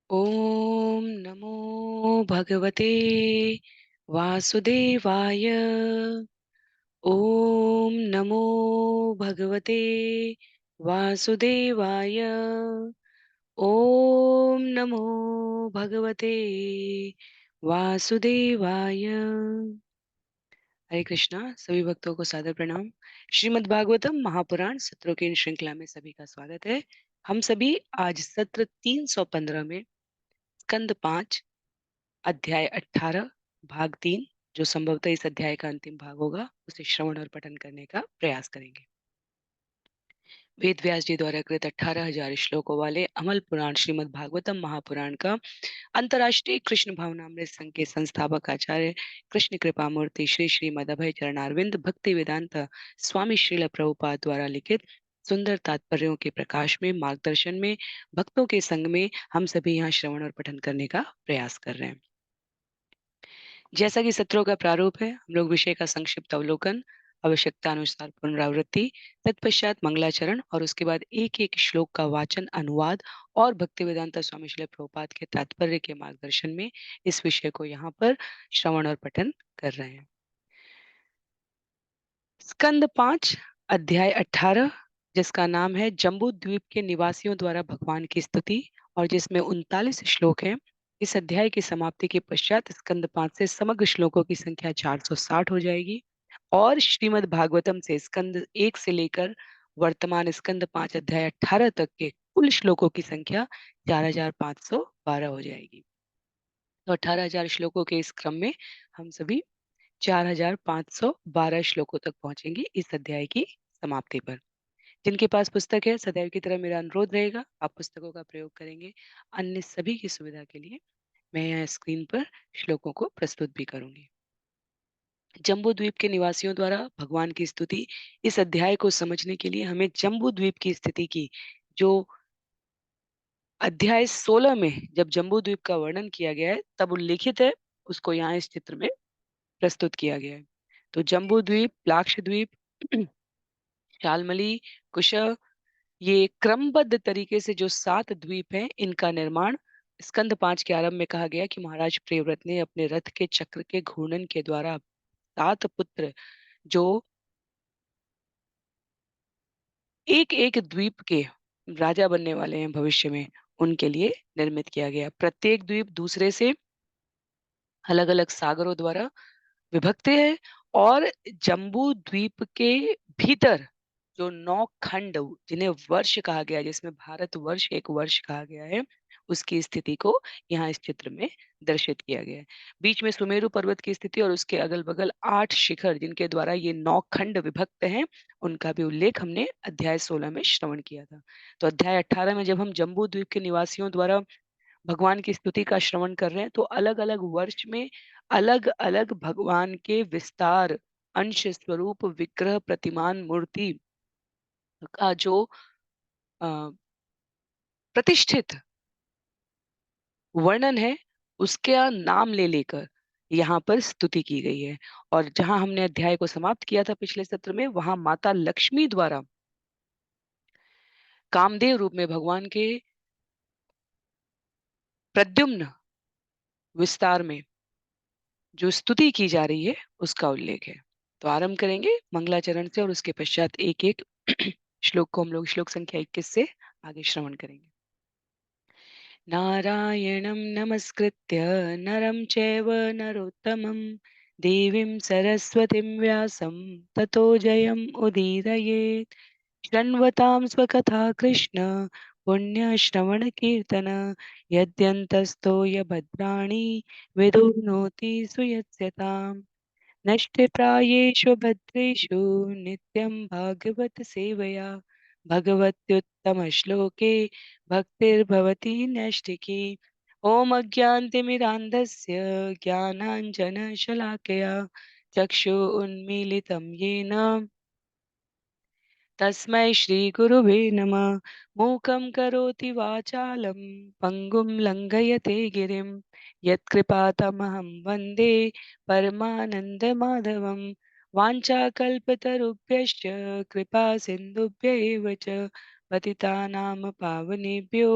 ॐ नमो भगवते वासुदेवाय। ॐ नमो भगवते वासुदेवाय। ॐ नमो भगवते वासुदेवाय। हरे कृष्णा। सभी भक्तों को सादर प्रणाम। श्रीमद् भागवतम महापुराण सत्रों की इन श्रृंखला में सभी का स्वागत है। हम सभी आज सत्र 315 में स्कंद 5 अध्याय 18 भाग 3, जो संभवतः इस अध्याय का अंतिम भाग होगा, उसे श्रवण और पठन करने का प्रयास करेंगे। वेद व्यास जी द्वारा कृत 18,000 श्लोकों वाले अमल पुराण श्रीमद् भागवतम महापुराण का अंतर्राष्ट्रीय कृष्ण भावनामृत संघ के संस्थापक आचार्य कृष्ण कृपा मूर्ति श्री श्रीमद अभय चरणारविंद भक्ति वेदांत स्वामी श्रील प्रभुपाद द्वारा लिखित सुंदर तात्पर्यों के प्रकाश में, मार्गदर्शन में, भक्तों के संग में हम सभी यहाँ श्रवण और पठन करने का प्रयास कर रहे हैं। जैसा कि सत्रों का प्रारूप है, हम लोग विषय का संक्षिप्त अवलोकन, आवश्यकता अनुसार पुनरावृत्ति, तत्पश्चात मंगलाचरण और उसके बाद एक एक श्लोक का वाचन, अनुवाद और भक्तिवेदांता स्वामी श्रील प्रभुपाद के तात्पर्य के मार्गदर्शन में इस विषय को यहाँ पर श्रवण और पठन कर रहे हैं। स्कंद 5 अध्याय 18, जिसका नाम है जम्बू द्वीप के निवासियों द्वारा भगवान की स्तुति और जिसमें 39 श्लोक हैं। इस अध्याय की समाप्ति के पश्चात स्कंद 5 से समग्र श्लोकों की संख्या 460 हो जाएगी और श्रीमद् भागवतम से स्कंद 1 से लेकर वर्तमान स्कंद 5 अध्याय 18 तक के कुल श्लोकों की संख्या 4,512 हो जाएगी। तो 18,000 श्लोकों के इस क्रम में हम सभी 4,512 श्लोकों तक पहुंचेंगे इस अध्याय की समाप्ति पर। जिनके पास पुस्तक है, सदैव की तरह मेरा अनुरोध रहेगा, आप पुस्तकों का प्रयोग करेंगे। अन्य सभी की सुविधा के लिए मैं यहाँ स्क्रीन पर श्लोकों को प्रस्तुत भी करूंगी। जम्बू द्वीप के निवासियों द्वारा भगवान की स्तुति। इस अध्याय को समझने के लिए हमें जम्बू द्वीप की स्थिति की, जो अध्याय 16 में जब जम्बू द्वीप का वर्णन किया गया है तब उल्लेखित है, उसको यहाँ इस चित्र में प्रस्तुत किया गया है। तो जम्बू द्वीप, लाक्षद्वीप, शालमली, कुश, ये क्रमबद्ध तरीके से जो 7 द्वीप हैं, इनका निर्माण स्कंद 5 के आरंभ में कहा गया कि महाराज प्रियव्रत ने अपने रथ के चक्र के घूर्णन के द्वारा 7 पुत्र, जो एक एक द्वीप के राजा बनने वाले हैं भविष्य में, उनके लिए निर्मित किया गया। प्रत्येक द्वीप दूसरे से अलग अलग सागरों द्वारा विभक्त है और जम्बू द्वीप के भीतर जो 9 खंड, जिन्हें वर्ष कहा गया है, जिसमें भारत वर्ष एक वर्ष कहा गया है, उसकी स्थिति को यहाँ इस चित्र में दर्शित किया गया है। बीच में सुमेरु पर्वत की स्थिति और उसके अगल बगल 8 शिखर, जिनके द्वारा ये 9 खंड विभक्त हैं, उनका भी उल्लेख हमने अध्याय 16 में श्रवण किया था। तो अध्याय 18 में जब हम जम्बू द्वीप के निवासियों द्वारा भगवान की स्तुति का श्रवण कर रहे हैं, तो अलग अलग वर्ष में अलग अलग भगवान के विस्तार, अंश, स्वरूप, विग्रह, प्रतिमान, मूर्ति का जो अ, प्रतिष्ठित वर्णन है, उसका नाम ले लेकर यहाँ पर स्तुति की गई है। और जहां हमने अध्याय को समाप्त किया था पिछले सत्र में, वहां माता लक्ष्मी द्वारा कामदेव रूप में भगवान के प्रद्युम्न विस्तार में जो स्तुति की जा रही है, उसका उल्लेख है। तो आरंभ करेंगे मंगलाचरण से और उसके पश्चात एक एक श्लोक को हम लोग श्लोक संख्या 21 से आगे श्रवण करेंगे। नारायणं नमस्कृत्य नरं चैव नरोत्तमं देवीं सरस्वतीं व्यासं ततो जयम् उदीरयेत्। शृण्वतां स्वकथा कृष्ण पुण्यश्रवणकीर्तन यद्यन्तस्तो यभद्राणि विदुर्नोति सुयस्यताम्। नष्टप्रायेषु भद्रेषु नित्यं भागवत सेवया भगवत्युत्तमश्लोके भक्तिर्भवति नैष्ठिकी। ॐ अज्ञानतिमिरान्धस्य ज्ञानाञ्जनशलाकया चक्षु उन्मीलितं येन तस्मै श्रीगुरुवे नमः। मूकं करोति वाचालं पङ्गुं लङ्घयते गिरिं यत्कृपातमहं वन्दे परमानन्दमाधवं। वाञ्छाकल्पतरुभ्यश्च कृपा सिन्धुभ्य एव च पतितानां पावनेभ्यो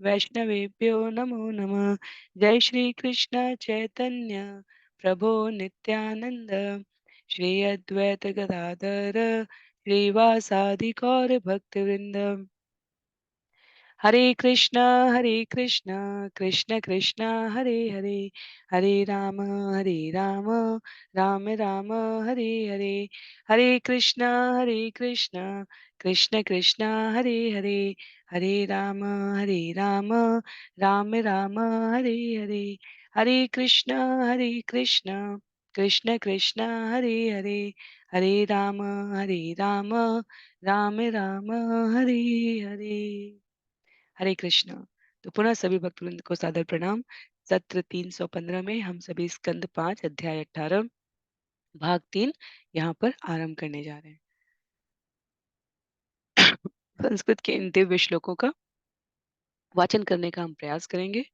वैष्णवेभ्यो नमो नमः। जय श्री कृष्ण चैतन्य प्रभो नित्यानंद, श्री अद्वैत गदाधर श्रीवासादि गौर भक्तवृंद। हरे कृष्णा कृष्ण कृष्ण हरे हरे, हरे राम राम राम हरे हरे। हरे कृष्णा कृष्ण कृष्ण हरे हरे, हरे राम राम राम हरे हरे। हरे कृष्णा कृष्ण कृष्ण हरे हरे, हरे राम राम राम हरे हरे। हरे कृष्णा। तो पुनः सभी भक्तवृंद को सादर प्रणाम। सत्र 315 में हम सभी स्कंद 5 अध्याय 18 भाग 3 यहाँ पर आरंभ करने जा रहे हैं। संस्कृत के इन दिव्य श्लोकों का वाचन करने का हम प्रयास करेंगे।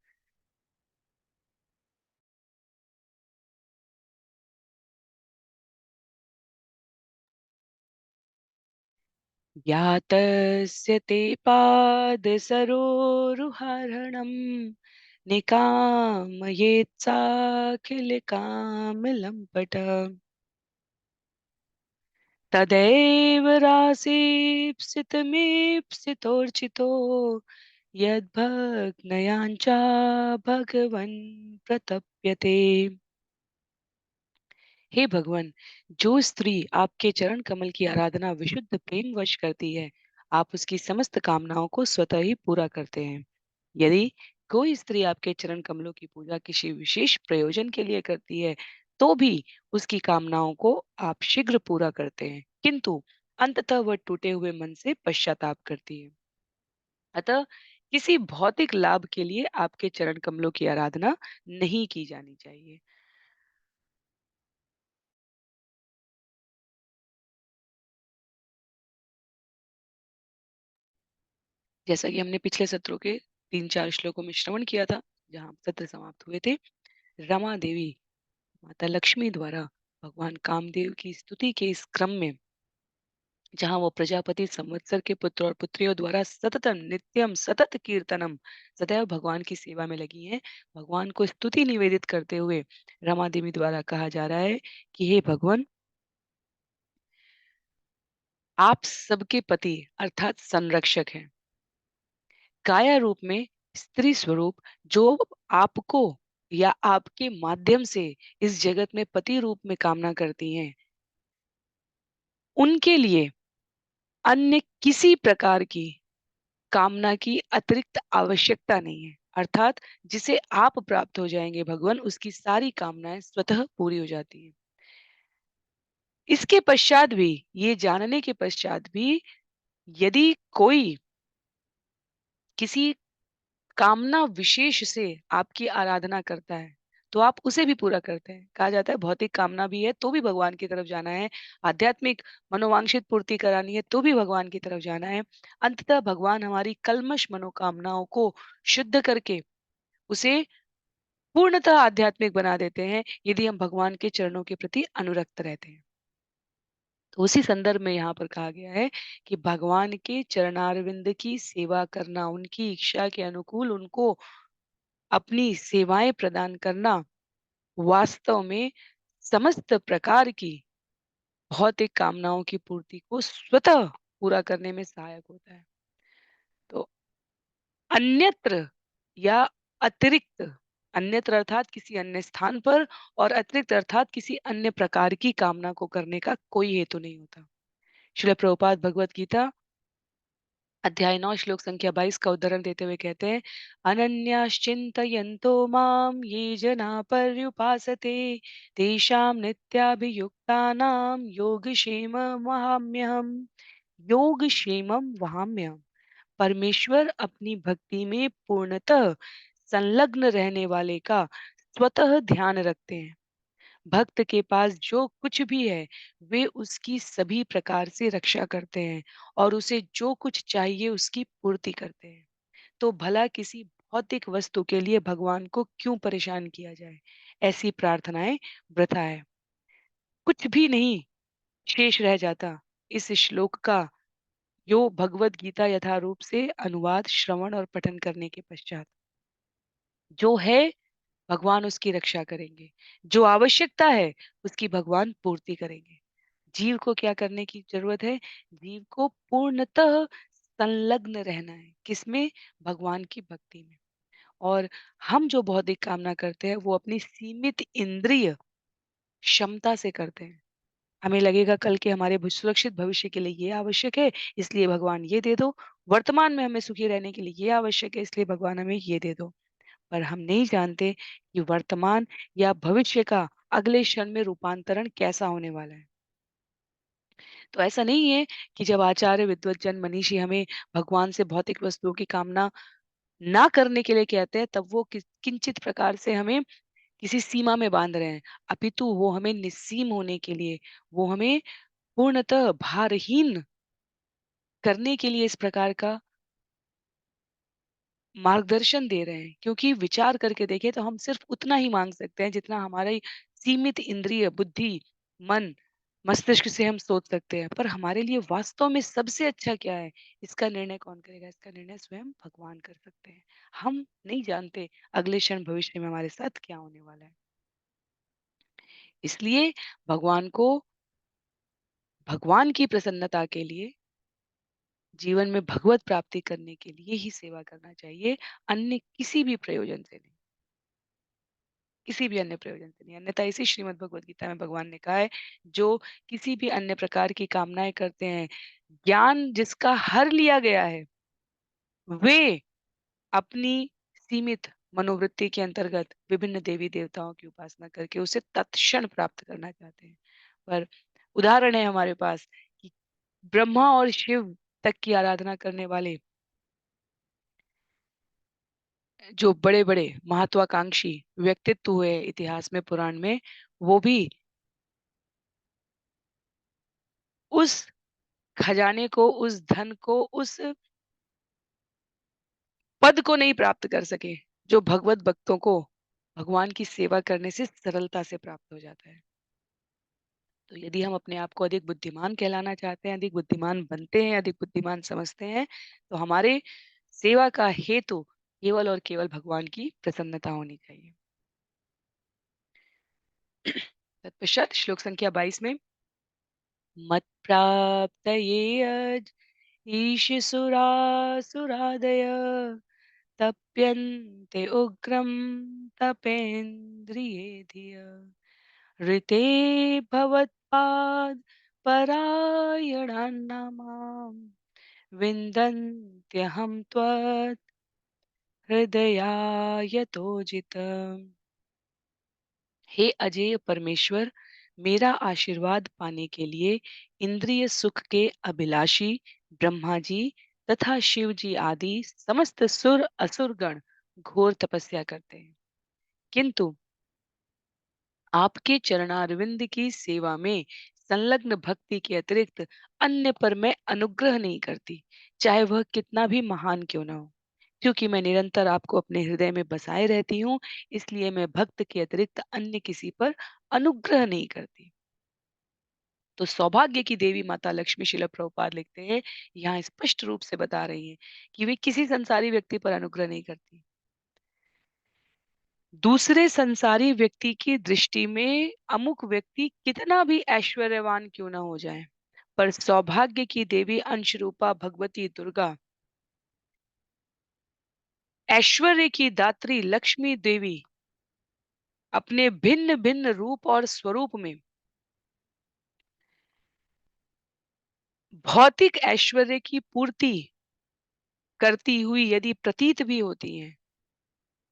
यातस्य ते पाद सरोरुहरणम् निकामयेत्साखिल कामलंपट, तदैव राशीप्सितमीप्सितोर्चितो यद्भग्नयाञ्चा भगवन् प्रतप्यते। हे भगवान, जो स्त्री आपके चरण कमल की आराधना विशुद्ध प्रेम वश करती है, आप उसकी समस्त कामनाओं को स्वतः ही पूरा करते हैं। यदि कोई स्त्री आपके चरण कमलों की पूजा किसी विशेष प्रयोजन के लिए करती है, तो भी उसकी कामनाओं को आप शीघ्र पूरा करते हैं, किंतु अंततः वह टूटे हुए मन से पश्चाताप करती है। अतः किसी भौतिक लाभ के लिए आपके चरण कमलों की आराधना नहीं की जानी चाहिए। जैसा कि हमने पिछले सत्रों के 3-4 श्लोकों में श्रवण किया था, जहाँ सत्र समाप्त हुए थे, रमा देवी माता लक्ष्मी द्वारा भगवान कामदेव की स्तुति के इस क्रम में, जहाँ वो प्रजापति संवत्सर के पुत्र और पुत्रियों द्वारा सततम नित्यम सतत कीर्तनम सदैव भगवान की सेवा में लगी हैं, भगवान को स्तुति निवेदित करते हुए रमा देवी द्वारा कहा जा रहा है कि हे भगवान, आप सबके पति अर्थात संरक्षक हैं। काया रूप में स्त्री स्वरूप जो आपको या आपके माध्यम से इस जगत में पति रूप में कामना करती हैं, उनके लिए अन्य किसी प्रकार की कामना की अतिरिक्त आवश्यकता नहीं है। अर्थात जिसे आप प्राप्त हो जाएंगे भगवान, उसकी सारी कामनाएं स्वतः पूरी हो जाती हैं। इसके पश्चात भी, ये जानने के पश्चात भी, यदि कोई किसी कामना विशेष से आपकी आराधना करता है, तो आप उसे भी पूरा करते हैं। कहा जाता है भौतिक कामना भी है तो भी भगवान की तरफ जाना है, आध्यात्मिक मनोवांछित पूर्ति करानी है तो भी भगवान की तरफ जाना है। अंततः भगवान हमारी कल्मश मनोकामनाओं को शुद्ध करके उसे पूर्णतः आध्यात्मिक बना देते हैं, यदि हम भगवान के चरणों के प्रति अनुरक्त रहते हैं। तो उसी संदर्भ में यहाँ पर कहा गया है कि भगवान के चरणारविंद की सेवा करना, उनकी इच्छा के अनुकूल उनको अपनी सेवाएं प्रदान करना, वास्तव में समस्त प्रकार की भौतिक कामनाओं की पूर्ति को स्वतः पूरा करने में सहायक होता है। तो अन्यत्र या अतिरिक्त, अन्यत्र अर्थात किसी अन्य स्थान पर, और अतिरिक्त अर्थात किसी अन्य प्रकार की कामना को करने का कोई हेतु नहीं होता। श्रील प्रभुपाद भगवत गीता अध्याय 9 श्लोक संख्या 22 का उदाहरण देते हुए कहते हैं, अनन्याश्चिन्तयन्तो माम ये जना पर्युपासते तेषां नित्याभियुक्तानां योगक्षेमं वहाम्यहम्। योगक्षेमं वहाम्यहम्। परमेश्वर अपनी भक्ति में पूर्णतः संलग्न रहने वाले का स्वतः ध्यान रखते हैं। भक्त के पास जो कुछ भी है, वे उसकी सभी प्रकार से रक्षा करते हैं और उसे जो कुछ चाहिए उसकी पूर्ति करते हैं। तो भला किसी भौतिक वस्तु के लिए भगवान को क्यों परेशान किया जाए? ऐसी प्रार्थनाएं वृथा है। कुछ भी नहीं शेष रह जाता इस श्लोक का यो भगवत गीता यथारूप से अनुवाद, श्रवण और पठन करने के पश्चात जो है भगवान उसकी रक्षा करेंगे, जो आवश्यकता है उसकी भगवान पूर्ति करेंगे। जीव को क्या करने की जरूरत है? जीव को पूर्णतः संलग्न रहना है। किसमें? भगवान की भक्ति में। और हम जो बौद्धिक कामना करते हैं वो अपनी सीमित इंद्रिय क्षमता से करते हैं। हमें लगेगा कल के हमारे सुरक्षित भविष्य के लिए ये आवश्यक है, इसलिए भगवान ये दे दो। वर्तमान में हमें सुखी रहने के लिए ये आवश्यक है, इसलिए भगवान हमें ये दे दो। पर हम नहीं जानते कि वर्तमान या भविष्य का अगले क्षण में रूपांतरण कैसा होने वाला है। तो ऐसा नहीं है कि जब आचार्य, विद्वज्जन, मनीषी हमें भगवान से भौतिक वस्तुओं की कामना ना करने के लिए कहते हैं, तब वो किंचित प्रकार से हमें किसी सीमा में बांध रहे हैं। अपितु वो हमें निस्सीम होने के लिए, वो हमें पूर्णतः भारहीन करने के लिए इस प्रकार का मार्गदर्शन दे रहे हैं। क्योंकि विचार करके देखें तो हम सिर्फ उतना ही मांग सकते हैं जितना हमारी सीमित इंद्रिय, बुद्धि, मन, मस्तिष्क से हम सोच सकते हैं। पर हमारे लिए वास्तव में सबसे अच्छा क्या है, इसका निर्णय कौन करेगा? इसका निर्णय स्वयं भगवान कर सकते हैं। हम नहीं जानते अगले क्षण भविष्य में हमारे साथ क्या होने वाला है। इसलिए भगवान को, भगवान की प्रसन्नता के लिए, जीवन में भगवत प्राप्ति करने के लिए ही सेवा करना चाहिए, अन्य किसी भी प्रयोजन से नहीं। किसी भी अन्य प्रयोजन से नहीं। अन्यथा इसी श्रीमद् भगवत गीता में भगवान ने कहा है, जो किसी भी अन्य प्रकार की कामनाएं करते हैं, ज्ञान जिसका हर लिया गया है, वे अपनी सीमित मनोवृत्ति के अंतर्गत विभिन्न देवी देवताओं की उपासना करके उसे तत्क्षण प्राप्त करना चाहते हैं। पर उदाहरण है हमारे पास कि ब्रह्मा और शिव तक की आराधना करने वाले जो बड़े-बड़े महत्वाकांक्षी व्यक्तित्व हुए इतिहास में, पुराण में, वो भी उस खजाने को, उस धन को, उस पद को नहीं प्राप्त कर सके, जो भगवत भक्तों को भगवान की सेवा करने से सरलता से प्राप्त हो जाता है। तो यदि हम अपने आप को अधिक बुद्धिमान कहलाना चाहते हैं, अधिक बुद्धिमान बनते हैं, अधिक बुद्धिमान समझते हैं, तो हमारे सेवा का हेतु केवल और केवल भगवान की प्रसन्नता होनी चाहिए। तत्पश्चात श्लोक संख्या 22 में मत प्राप्त ये ईशसुरासुरादय तप्यन्ते उग्रं तपेन्द्रिये धिय ऋते भवत्पाद परायणान्नामां विन्दन्त्यहं त्वत् हृदयायतोजितम्। हे अजेय परमेश्वर, मेरा आशीर्वाद पाने के लिए इंद्रिय सुख के अभिलाषी ब्रह्मा जी तथा शिव जी आदि समस्त सुर असुर गण घोर तपस्या करते हैं, किंतु आपके चरणारविंद की सेवा में संलग्न भक्ति के अतिरिक्त अन्य पर मैं अनुग्रह नहीं करती, चाहे वह कितना भी महान क्यों ना हो। क्योंकि मैं निरंतर आपको अपने हृदय में बसाए रहती हूँ, इसलिए मैं भक्त के अतिरिक्त अन्य किसी पर अनुग्रह नहीं करती। तो सौभाग्य की देवी माता लक्ष्मी, शिला प्रभुपाद लिखते हैं, यहाँ स्पष्ट रूप से बता रही हैं कि वे किसी संसारी व्यक्ति पर अनुग्रह नहीं करती। दूसरे संसारी व्यक्ति की दृष्टि में अमुक व्यक्ति कितना भी ऐश्वर्यवान क्यों ना हो जाए, पर सौभाग्य की देवी अंश रूपा भगवती दुर्गा, ऐश्वर्य की दात्री लक्ष्मी देवी अपने भिन्न भिन्न रूप और स्वरूप में भौतिक ऐश्वर्य की पूर्ति करती हुई यदि प्रतीत भी होती हैं,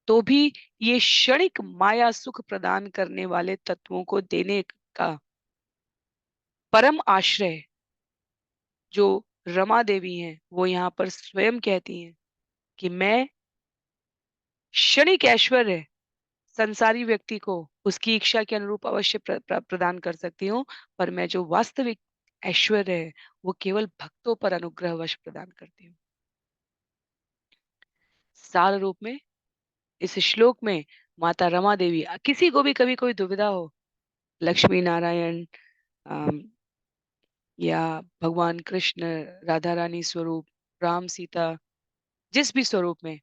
तो भी ये क्षणिक माया सुख प्रदान करने वाले तत्वों को देने का परम आश्रय जो रमा देवी हैं, वो यहाँ पर स्वयं कहती हैं कि मैं क्षणिक ऐश्वर्य संसारी व्यक्ति को उसकी इच्छा के अनुरूप अवश्य प्रदान कर सकती हूँ, पर मैं जो वास्तविक ऐश्वर्य है, वो केवल भक्तों पर अनुग्रहवश प्रदान करती हूँ। सार रूप में इस श्लोक में माता रमा देवी, किसी को भी कभी कोई दुविधा हो, लक्ष्मी नारायण, या भगवान कृष्ण, राधा रानी स्वरूप, राम सीता, जिस भी स्वरूप में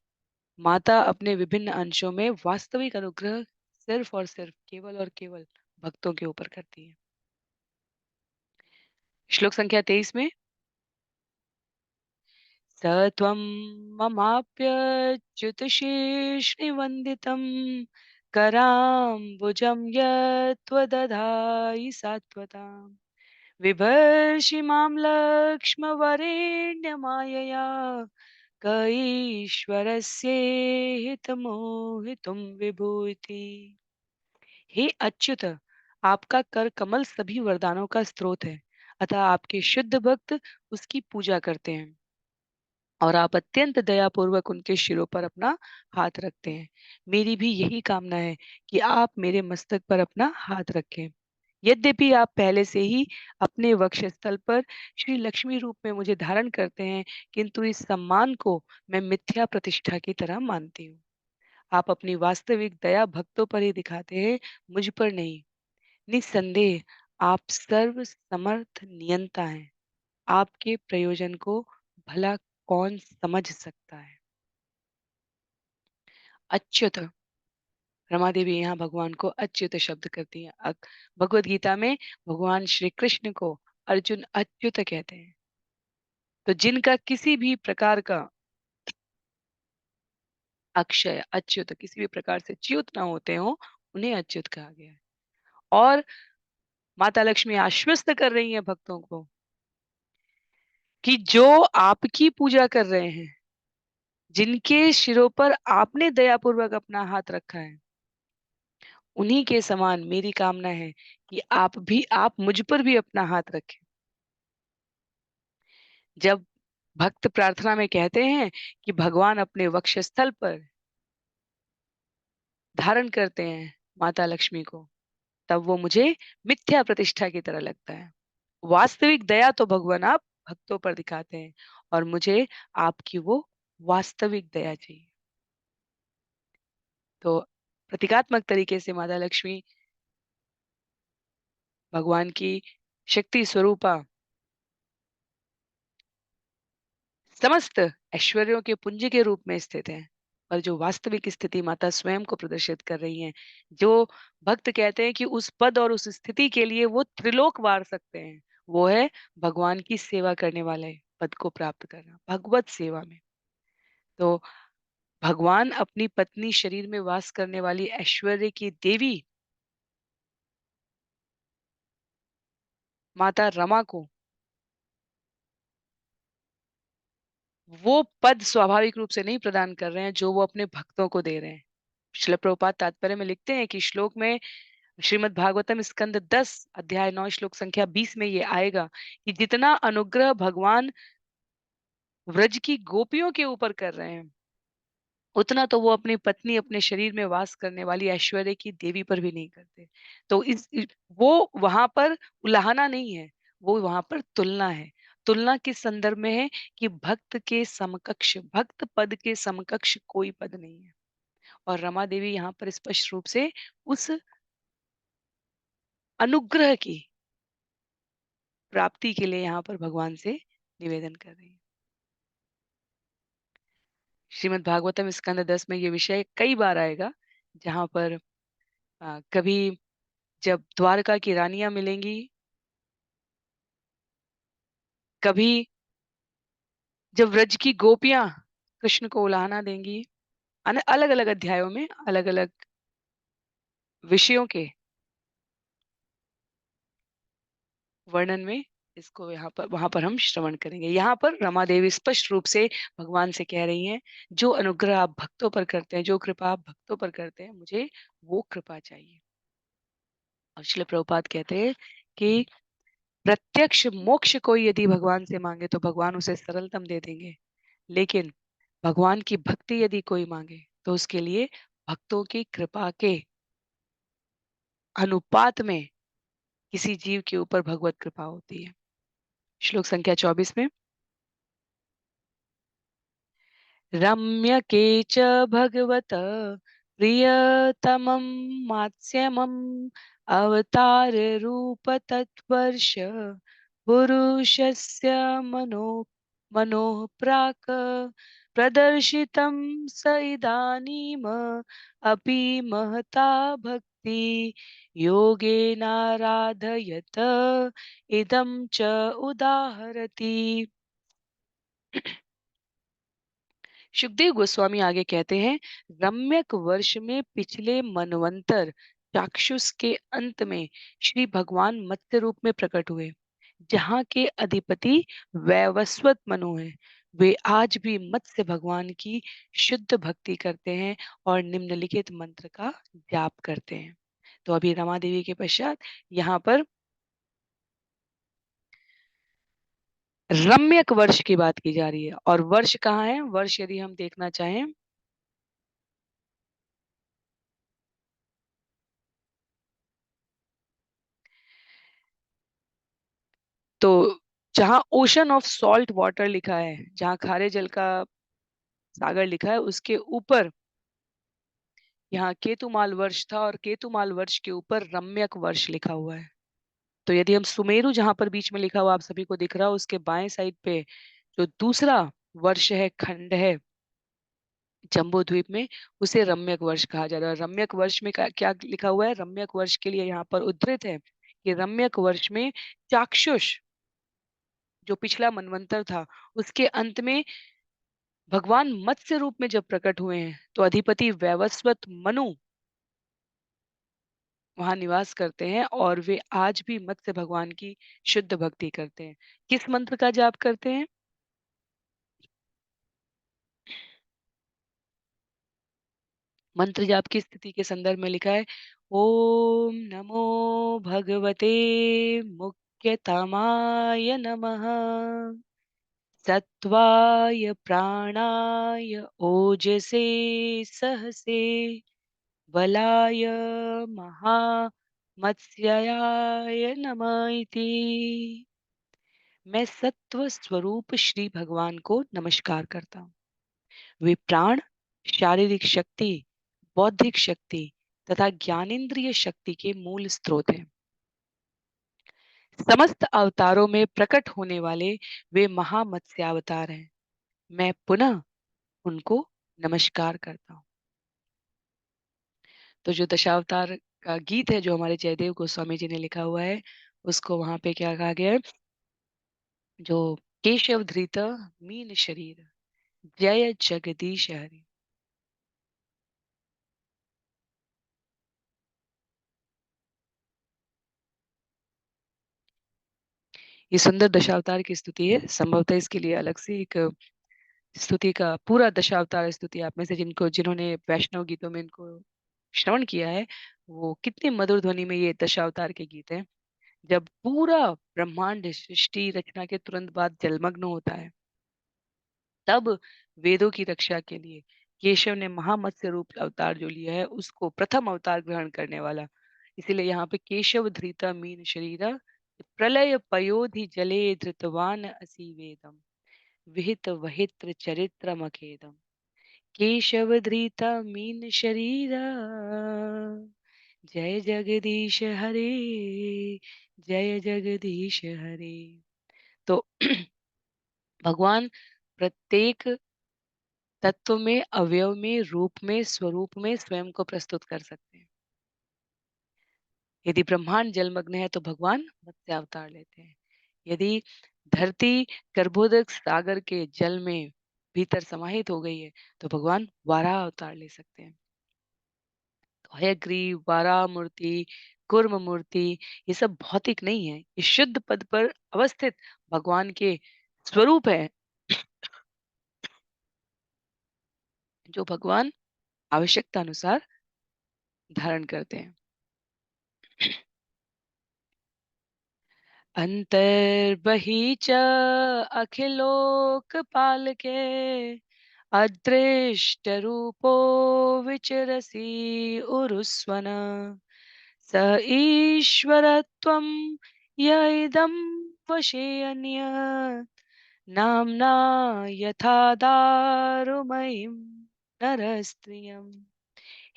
माता अपने विभिन्न अंशों में वास्तविक अनुग्रह सिर्फ और सिर्फ केवल और केवल भक्तों के ऊपर करती है। श्लोक संख्या 23 में, स त्वं ममाप्यच्युतशीर्ष्णिवन्दितं कराम्बुजं यत्त्वदधायि सात्वताम् बिभर्षि मां लक्ष्मवरेण्यमायया क ईश्वरस्येहितमोहितुं विभूति। हे अच्युत, आपका कर कमल सभी वरदानों का स्रोत है, अतः आपके शुद्ध भक्त उसकी पूजा करते हैं और आप अत्यंत दयापूर्वक उनके शिरों पर अपना हाथ रखते हैं। मेरी भी यही कामना है कि आप मेरे मस्तक पर अपना हाथ रखें। यद्यपि आप पहले से ही अपने वक्षस्थल पर श्री लक्ष्मी रूप में मुझे धारण करते हैं, किंतु इस सम्मान को मैं मिथ्या प्रतिष्ठा की तरह मानती हूँ। आप अपनी वास्तविक दया भक्तों पर ही दिखाते हैं, मुझ पर नहीं। निस्संदेह आप सर्व समर्थ नियंता हैं। आपके प्रयोजन को भला कौन समझ सकता है। अच्युत, रमा देवी यहाँ भगवान को अच्युत शब्द करती हैं। भगवत गीता में भगवान श्री कृष्ण को अर्जुन अच्युत कहते हैं। तो जिनका किसी भी प्रकार का अक्षय अच्युत किसी भी प्रकार से च्युत ना होते हो, उन्हें अच्युत कहा गया है। और माता लक्ष्मी आश्वस्त कर रही हैं भक्तों को कि जो आपकी पूजा कर रहे हैं, जिनके शिरों पर आपने दयापूर्वक अपना हाथ रखा है, उन्हीं के समान मेरी कामना है कि आप मुझ पर भी अपना हाथ रखें। जब भक्त प्रार्थना में कहते हैं कि भगवान अपने वक्षस्थल पर धारण करते हैं माता लक्ष्मी को, तब वो मुझे मिथ्या प्रतिष्ठा की तरह लगता है। वास्तविक दया तो भगवान आप भक्तों पर दिखाते हैं और मुझे आपकी वो वास्तविक दया चाहिए। तो प्रतीकात्मक तरीके से माता लक्ष्मी भगवान की शक्ति स्वरूपा समस्त ऐश्वर्यों के पुंज के रूप में स्थित है, और जो वास्तविक स्थिति माता स्वयं को प्रदर्शित कर रही हैं, जो भक्त कहते हैं कि उस पद और उस स्थिति के लिए वो त्रिलोक वार सकते हैं, वो है भगवान की सेवा करने वाले पद को प्राप्त करना भगवत सेवा में। तो भगवान अपनी पत्नी शरीर में वास करने वाली ऐश्वर्य की देवी माता रमा को वो पद स्वाभाविक रूप से नहीं प्रदान कर रहे हैं जो वो अपने भक्तों को दे रहे हैं। श्रील प्रभुपाद तात्पर्य में लिखते हैं कि श्लोक में श्रीमद् भागवतम स्कंद 10 अध्याय 9 श्लोक संख्या 20 में ये आएगा कि जितना अनुग्रह भगवान व्रज की गोपियों के ऊपर कर रहे हैं, उतना तो वो अपनी पत्नी अपने शरीर में वास करने वाली ऐश्वर्य की देवी पर भी नहीं करते। तो वो वहां पर उलाहना नहीं है, वो वहां पर तुलना है। तुलना किस संदर्भ में है कि भक्त के समकक्ष भक्त पद के समकक्ष कोई पद नहीं है। और रमा देवी यहाँ पर स्पष्ट रूप से उस अनुग्रह की प्राप्ति के लिए यहाँ पर भगवान से निवेदन कर रही है। श्रीमद् भागवतम स्कंद 10 में ये विषय कई बार आएगा, जहाँ पर कभी जब द्वारका की रानियां मिलेंगी, कभी जब व्रज की गोपियां कृष्ण को उलाहना देंगी, अलग अलग अध्यायों में अलग अलग विषयों के वर्णन में इसको यहाँ पर वहां पर हम श्रवण करेंगे। यहाँ पर रमा देवी स्पष्ट रूप से भगवान से कह रही हैं, जो अनुग्रह आप भक्तों पर करते हैं, जो कृपा आप भक्तों पर करते हैं, मुझे वो कृपा चाहिए। और श्रील प्रभुपाद कहते हैं कि प्रत्यक्ष मोक्ष कोई यदि भगवान से मांगे तो भगवान उसे सरलतम दे देंगे, लेकिन भगवान की भक्ति यदि कोई मांगे तो उसके लिए भक्तों की कृपा के अनुपात में किसी जीव के ऊपर भगवत कृपा होती है। श्लोक संख्या 24 में, रम्य के च भगवत प्रियतमं मात्स्यमं अवतार रूप तत्वर्ष पुरुषस्य मनोः प्राक् प्रदर्शितं स इदानीम् अपि महता भक्ति योगेनाराधयत इदं च उदाहरति। सुखदेव गोस्वामी आगे कहते हैं, रम्यक वर्ष में पिछले मनवंतर चाक्षुष के अंत में श्री भगवान मत्स्य रूप में प्रकट हुए, जहाँ के अधिपति वैवस्वत मनु हैं। वे आज भी मत्स्य भगवान की शुद्ध भक्ति करते हैं और निम्नलिखित मंत्र का जाप करते हैं। तो अभी रमा देवी के पश्चात यहाँ पर रम्यक वर्ष की बात की जा रही है। और वर्ष कहाँ है? वर्ष यदि हम देखना चाहें तो जहाँ ओशन ऑफ सॉल्ट वाटर लिखा है, जहाँ खारे जल का सागर लिखा है, उसके ऊपर यहाँ केतुमाल वर्ष था और केतुमाल वर्ष के ऊपर रम्यक वर्ष लिखा हुआ है। तो यदि हम सुमेरु जहाँ पर बीच में लिखा हुआ आप सभी को दिख रहा हो, उसके बाएं साइड पे जो दूसरा वर्ष है, खंड है जम्बू द्वीप में, उसे रम्यक वर्ष कहा जा रहा है। रम्यक वर्ष में क्या लिखा हुआ है? रम्यक वर्ष के लिए यहाँ पर उद्धृत है कि रम्यक वर्ष में चाक्षुष जो पिछला मनवंतर था, उसके अंत में भगवान मत्स्य रूप में जब प्रकट हुए हैं, तो अधिपति वैवस्वत मनु वहां निवास करते हैं और वे आज भी मत्स्य भगवान की शुद्ध भक्ति करते हैं। किस मंत्र का जाप करते हैं? मंत्र जाप की स्थिति के संदर्भ में लिखा है, ओम नमो भगवते मुख्यतमाय नमः, सत्वाय प्राणाय ओजसे सहसे बलाय महामत्स्याय नमः इति। मैं सत्व स्वरूप श्री भगवान को नमस्कार करता हूँ। वे प्राण, शारीरिक शक्ति, बौद्धिक शक्ति तथा ज्ञानेंद्रिय शक्ति के मूल स्रोत हैं। समस्त अवतारों में प्रकट होने वाले वे महामत्स्यावतार हैं। मैं पुनः उनको नमस्कार करता हूँ। तो जो दशावतार का गीत है, जो हमारे जयदेव गोस्वामी जी ने लिखा हुआ है, उसको वहां पे क्या कहा गया है? जो केशव धृत मीन शरीर, जय जगदीश हरि। ये सुंदर दशावतार की स्तुति है। संभवतः इसके लिए अलग से एक स्तुति का पूरा दशावतार स्तुति आप में से जिन्होंने वैष्णव गीतों में इनको श्रवण किया है, वो कितनी मधुर ध्वनि में ये दशावतार के गीत हैं। जब पूरा ब्रह्मांड सृष्टि रचना के तुरंत बाद जलमग्न होता है, तब वेदों की रक्षा के लिए केशव ने महामत्स्य रूप अवतार जो लिया है, उसको प्रथम अवतार ग्रहण करने वाला, इसीलिए यहाँ पे केशव धृता मीन शरीरा, प्रलय पयोधि जले धृतवान असि वेदम, विहित वहित्र चरित्र मखेदम, केशव धृता मीन शरीरा, जय जगदीश हरे, जय जगदीश हरे। तो भगवान प्रत्येक तत्व में, अवयव में, रूप में, स्वरूप में स्वयं को प्रस्तुत कर सकते हैं। यदि ब्रह्मांड जलमग्न है तो भगवान मत्स्य अवतार लेते हैं। यदि धरती गर्भोदक सागर के जल में भीतर समाहित हो गई है, तो भगवान वाराह अवतार ले सकते हैं। तो हयग्रीव, वाराह मूर्ति, कूर्म मूर्ति, ये सब भौतिक नहीं है, ये शुद्ध पद पर अवस्थित भगवान के स्वरूप है, जो भगवान आवश्यकता अनुसार धारण करते हैं। अंतर्बहि च अखिलोकपालके, अदृष्टरूपो विचरसि उरुस्वन, स ईश्वरत्वं य इदं वशे अन्यत् नाम्ना यथा दारुमयीं नरस्त्रियम्।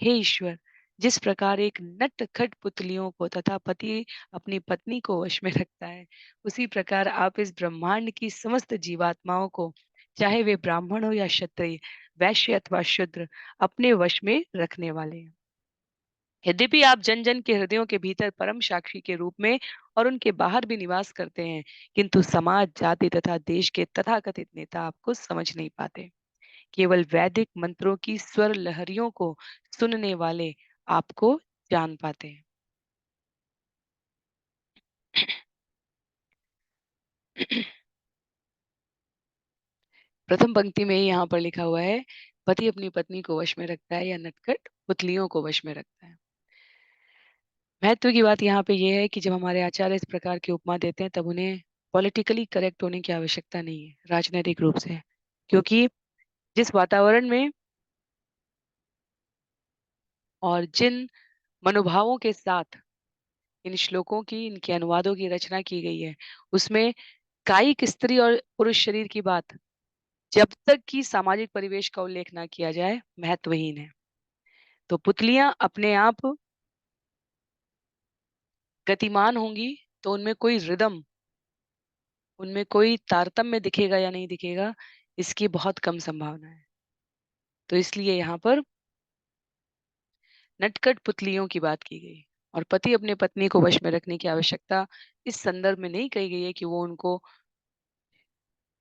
हे ईश्वर, जिस प्रकार एक नटखट पुतलियों को तथा पति अपनी पत्नी को वश में रखता है, उसी प्रकार आप इस ब्रह्मांड की समस्त जीवात्माओं को, चाहे वे ब्राह्मण हो या क्षत्रिय, वैश्य अथवा शूद्र, अपने वश में रखने वाले हैं। यद्यपि आप जन जन के हृदयों के भीतर परम साक्षी के रूप में और उनके बाहर भी निवास करते हैं, किंतु समाज, जाति तथा देश के तथाकथित नेता आपको समझ नहीं पाते। केवल वैदिक मंत्रों की स्वर लहरियों को सुनने वाले आपको जान पाते हैं। प्रथम पंक्ति में ही यहाँ पर लिखा हुआ है, पति अपनी पत्नी को वश में रखता है या नटखट पुतलियों को वश में रखता है। महत्व की बात यहाँ पे ये है कि जब हमारे आचार्य इस प्रकार की उपमा देते हैं, तब उन्हें पॉलिटिकली करेक्ट होने की आवश्यकता नहीं है, राजनैतिक रूप से। क्योंकि जिस वातावरण में और जिन मनोभावों के साथ इन श्लोकों की, इनके अनुवादों की रचना की गई है, उसमें कायिक स्त्री और पुरुष शरीर की बात जब तक कि सामाजिक परिवेश का उल्लेख ना किया जाए, महत्वहीन है। तो पुतलियाँ अपने आप गतिमान होंगी, तो उनमें कोई रिदम, उनमें कोई तारतम्य दिखेगा या नहीं दिखेगा, इसकी बहुत कम संभावना है। तो इसलिए यहाँ पर नटखट पुतलियों की बात की गई और पति अपने पत्नी को वश में रखने की आवश्यकता इस संदर्भ में नहीं कही गई है कि वो उनको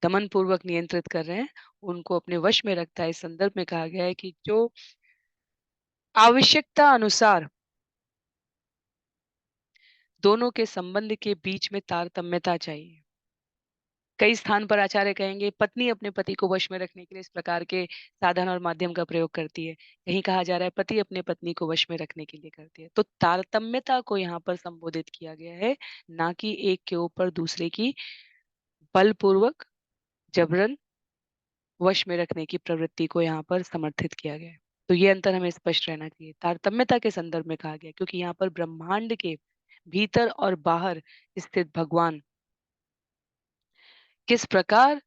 दमनपूर्वक नियंत्रित कर रहे हैं, उनको अपने वश में रखता है। इस संदर्भ में कहा गया है कि जो आवश्यकता अनुसार दोनों के संबंध के बीच में तारतम्यता चाहिए। कई स्थान पर आचार्य कहेंगे पत्नी अपने पति को वश में रखने के लिए इस प्रकार के साधन और माध्यम का प्रयोग करती है। कहीं कहा जा रहा है पति अपने पत्नी को वश में रखने के लिए करती है। तो तारतम्यता को यहाँ पर संबोधित किया गया है, ना कि एक के ऊपर दूसरे की बलपूर्वक जबरन वश में रखने की प्रवृत्ति को यहाँ पर समर्थित किया गया है। तो ये अंतर हमें स्पष्ट रहना चाहिए। तारतम्यता के संदर्भ में कहा गया क्योंकि यहाँ पर ब्रह्मांड के भीतर और बाहर स्थित भगवान किस प्रकार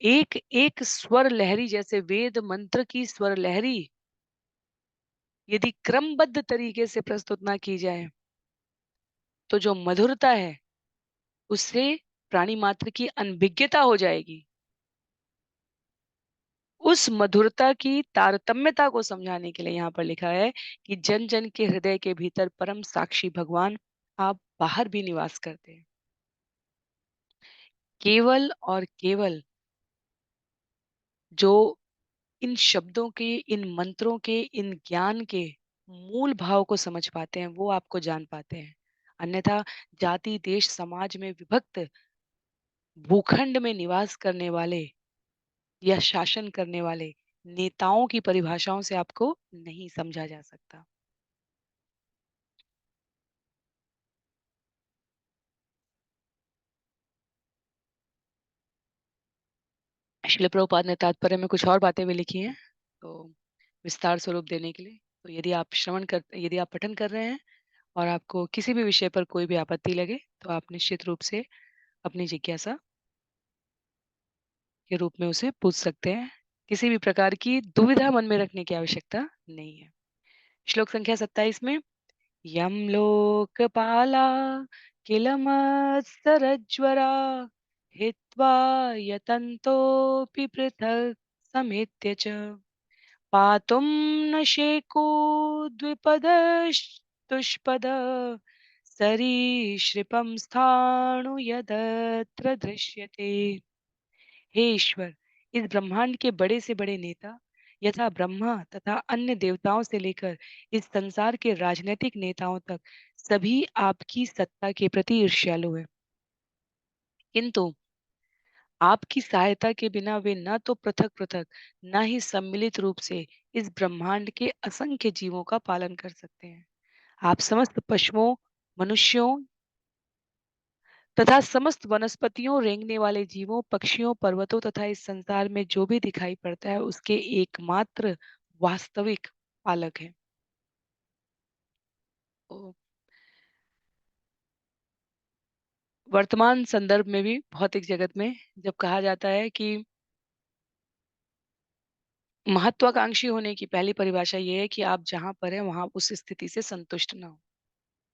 एक एक स्वर लहरी, जैसे वेद मंत्र की स्वर लहरी यदि क्रमबद्ध तरीके से प्रस्तुत ना की जाए, तो जो मधुरता है उससे प्राणी मात्र की अनभिज्ञता हो जाएगी। उस मधुरता की तारतम्यता को समझाने के लिए यहाँ पर लिखा है कि जन जन के हृदय के भीतर परम साक्षी भगवान आप बाहर भी निवास करते हैं। केवल और केवल जो इन शब्दों के, इन मंत्रों के, इन ज्ञान के मूल भाव को समझ पाते हैं, वो आपको जान पाते हैं। अन्यथा जाति, देश, समाज में विभक्त भूखंड में निवास करने वाले या शासन करने वाले नेताओं की परिभाषाओं से आपको नहीं समझा जा सकता। श्रील प्रभुपाद ने तात्पर्य में कुछ और बातें भी लिखी हैं, तो विस्तार स्वरूप देने के लिए। तो यदि आप पठन कर रहे हैं और आपको किसी भी विषय पर कोई भी आपत्ति लगे, तो आप निश्चित रूप से अपनी जिज्ञासा के रूप में उसे पूछ सकते हैं। किसी भी प्रकार की दुविधा मन में रखने की आवश्यकता नहीं है। श्लोक संख्या 27 में यम लोकपाला किल मत्सरज्वरा हित्वा यतन्तोऽपि पृथक् समेत्य च पातुं न शेको द्विपदस्तुष्पद सरीसृपं स्थाणु यदत्र दृश्यते। हे ईश्वर, इस ब्रह्मांड के बड़े से बड़े नेता यथा ब्रह्मा तथा अन्य देवताओं से लेकर इस संसार के राजनीतिक नेताओं तक सभी आपकी सत्ता के प्रति ईर्ष्यालु हैं। किंतु आपकी सहायता के बिना वे न तो पृथक पृथक, न ही सम्मिलित रूप से इस ब्रह्मांड के असंख्य जीवों का पालन कर सकते हैं। आप समस्त पशुओं, मनुष्यों तथा समस्त वनस्पतियों, रेंगने वाले जीवों, पक्षियों, पर्वतों तथा इस संसार में जो भी दिखाई पड़ता है उसके एकमात्र वास्तविक पालक हैं। तो वर्तमान संदर्भ में भी भौतिक जगत में जब कहा जाता है कि महत्वाकांक्षी होने की पहली परिभाषा ये है कि आप जहाँ पर हैं वहाँ उस स्थिति से संतुष्ट ना हो।